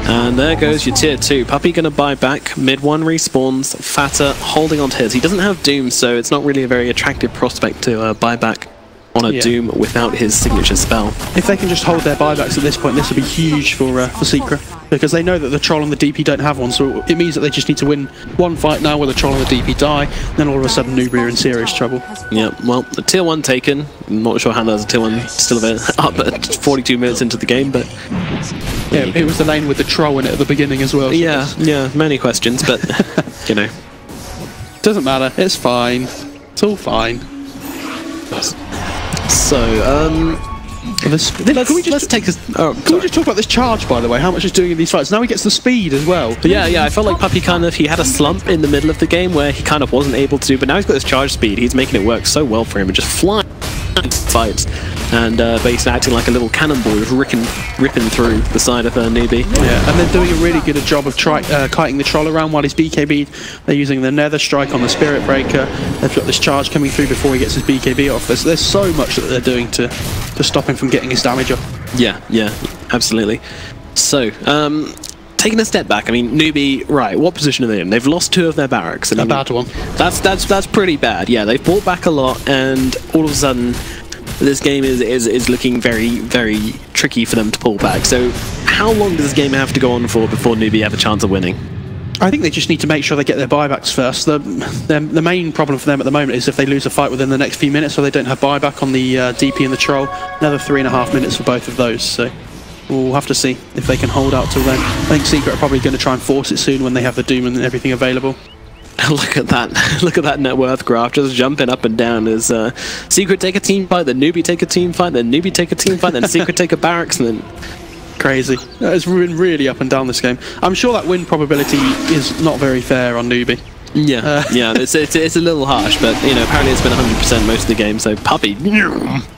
And there goes your tier 2. Puppey going to buy back. Mid-1 respawns. Fata holding on to his. He doesn't have Doom, so it's not really a very attractive prospect to buy back on a Doom without his signature spell. If they can just hold their buybacks at this point, this would be huge for Secret, because they know that the Troll and the DP don't have one, so it means that they just need to win 1 fight now where the Troll and the DP die, then all of a sudden Newbee are in serious trouble. Yeah, well, the tier 1 taken. I'm not sure how there's a tier 1 still a bit up at 42 minutes into the game, but... Yeah, it was the lane with the Troll in it at the beginning as well. So yeah, many questions, but, you know. Doesn't matter, it's fine. It's all fine. So, let's take this. Can we just talk about this charge, by the way? How much it's doing in these fights? Now he gets the speed as well. But yeah. I felt like Puppey he had a slump in the middle of the game where he kind of wasn't able to do, but now he's got this charge speed. He's making it work so well for him and just flying fights. And basically acting like a little cannonball, just ripping through the side of Newbee. Yeah, and they're doing a really good job of kiting the Troll around while he's BKB'd. They're using the Nether Strike on the Spirit Breaker. They've got this charge coming through before he gets his BKB off. There's so much that they're doing to stop him from getting his damage up. Yeah, absolutely. So, taking a step back, I mean, Newbee, right, what position are they in? They've lost 2 of their barracks. A bad one. That's pretty bad. Yeah, they've bought back a lot, and all of a sudden, this game is looking very, very tricky for them to pull back. So, how long does this game have to go on for before Newbee have a chance of winning? I think they just need to make sure they get their buybacks first. The main problem for them at the moment is if they lose a fight within the next few minutes, or they don't have buyback on the DP and the Troll. Another 3.5 minutes for both of those. So we'll have to see if they can hold out till then. I think Secret are probably going to try and force it soon when they have the Doom and everything available. Look at that! Look at that net worth graph just jumping up and down as Secret take a team fight, then Newbee take a team fight, then Newbee take a team fight, then Secret take a barracks, and then crazy. It's been really up and down this game. I'm sure that win probability is not very fair on Newbee. Yeah, it's a little harsh, but you know, apparently it's been 100% most of the game. So Puppey,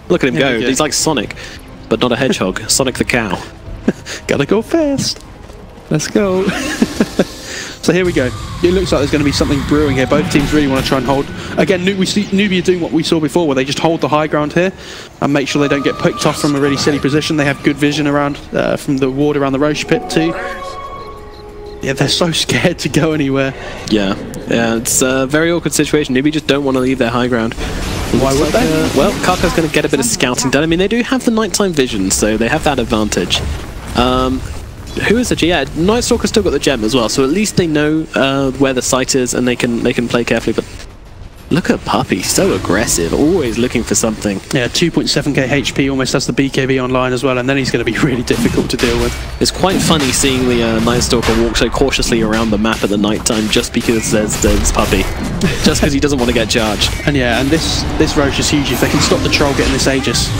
look at him go. He's like Sonic, but not a hedgehog. Sonic the cow. Gotta go fast. Let's go. So here we go. It looks like there's going to be something brewing here. Both teams really want to try and hold. Again, Newbee are doing what we saw before, where they just hold the high ground here and make sure they don't get picked off from a really silly position. They have good vision around from the ward around the Roche pit too. Yeah, they're so scared to go anywhere. Yeah, it's a very awkward situation. Newbee just don't want to leave their high ground. Why would they? Well, Karka's going to get a bit of scouting done. I mean, they do have the nighttime vision, so they have that advantage. Who is it? Yeah, Night Stalker's still got the gem as well, so at least they know where the site is and they can play carefully. But Look at Puppy, so aggressive, always looking for something. Yeah, 2.7k HP, almost has the BKB online as well, and then he's going to be really difficult to deal with. It's quite funny seeing the Night Stalker walk so cautiously around the map at the night time just because there's Puppy. Just because he doesn't want to get charged. And yeah, and this Roche is huge if they can stop the troll getting this Aegis.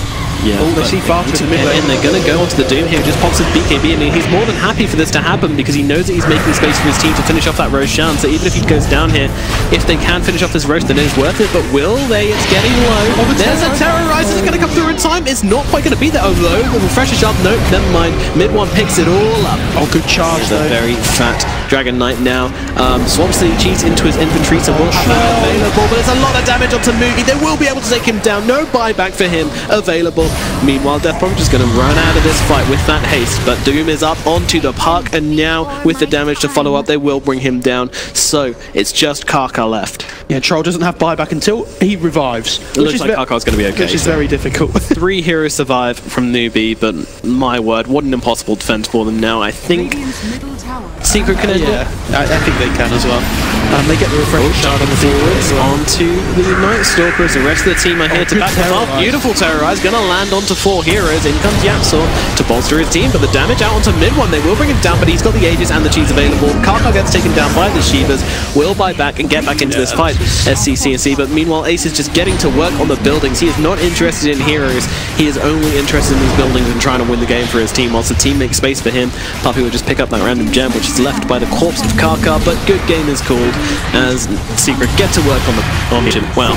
Yeah, they see faster in the mid lane. And they're going to go onto the Doom here, just pops his BKB. I mean, he's more than happy for this to happen because he knows that he's making space for his team to finish off that Roshan. So even if he goes down here, if they can finish off this Roche, then it's worth it. But will they? It's getting low. Oh, there's a Terrorizer. Is it going to come through in time? It's not quite going to be there. Oh, low. The refresher sharp. Nope, never mind. Mid one picks it all up. Oh, good charge, though. A very fat Dragon Knight now. Swamps the cheese into his inventory, so we'll have it available. But it's a lot of damage onto Newbee. They will be able to take him down. No buyback for him available. Meanwhile, Death probably just going to run out of this fight with that haste, but Doom is up onto the park, and now with the damage to follow up, they will bring him down. So it's just Karka left. Yeah, Troll doesn't have buyback until he revives. It looks like Karka's going to be okay. Which is very difficult. 3 heroes survive from Newbee, but my word, what an impossible defense for them now. I think Secret can end it. I think they can as well. They get the refresh shard on the forwards. Onto the Night Stalkers. The rest of the team are here to back them up. Beautiful Terrorize, going to land onto 4 heroes. In comes Yapsor to bolster his team, but the damage out onto mid one. They will bring him down, but he's got the Aegis and the cheese available. Karka gets taken down by the Shivas. Will buy back and get back into this fight. SCCNC, but meanwhile Ace is just getting to work on the buildings. He is not interested in heroes. He is only interested in these buildings and trying to win the game for his team. Whilst the team makes space for him, Puppy will just pick up that random gem, which is left by the corpse of Karka. But good game is called as Secret get to work on the mission. Wow,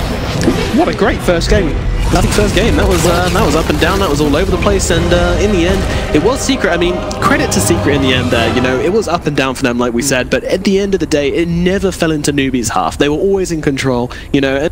what a great first game. That first game, that was up and down, that was all over the place, and in the end, it was Secret. I mean, credit to Secret in the end there, you know, it was up and down for them, like we said, but at the end of the day, it never fell into Newbee's half. They were always in control, you know.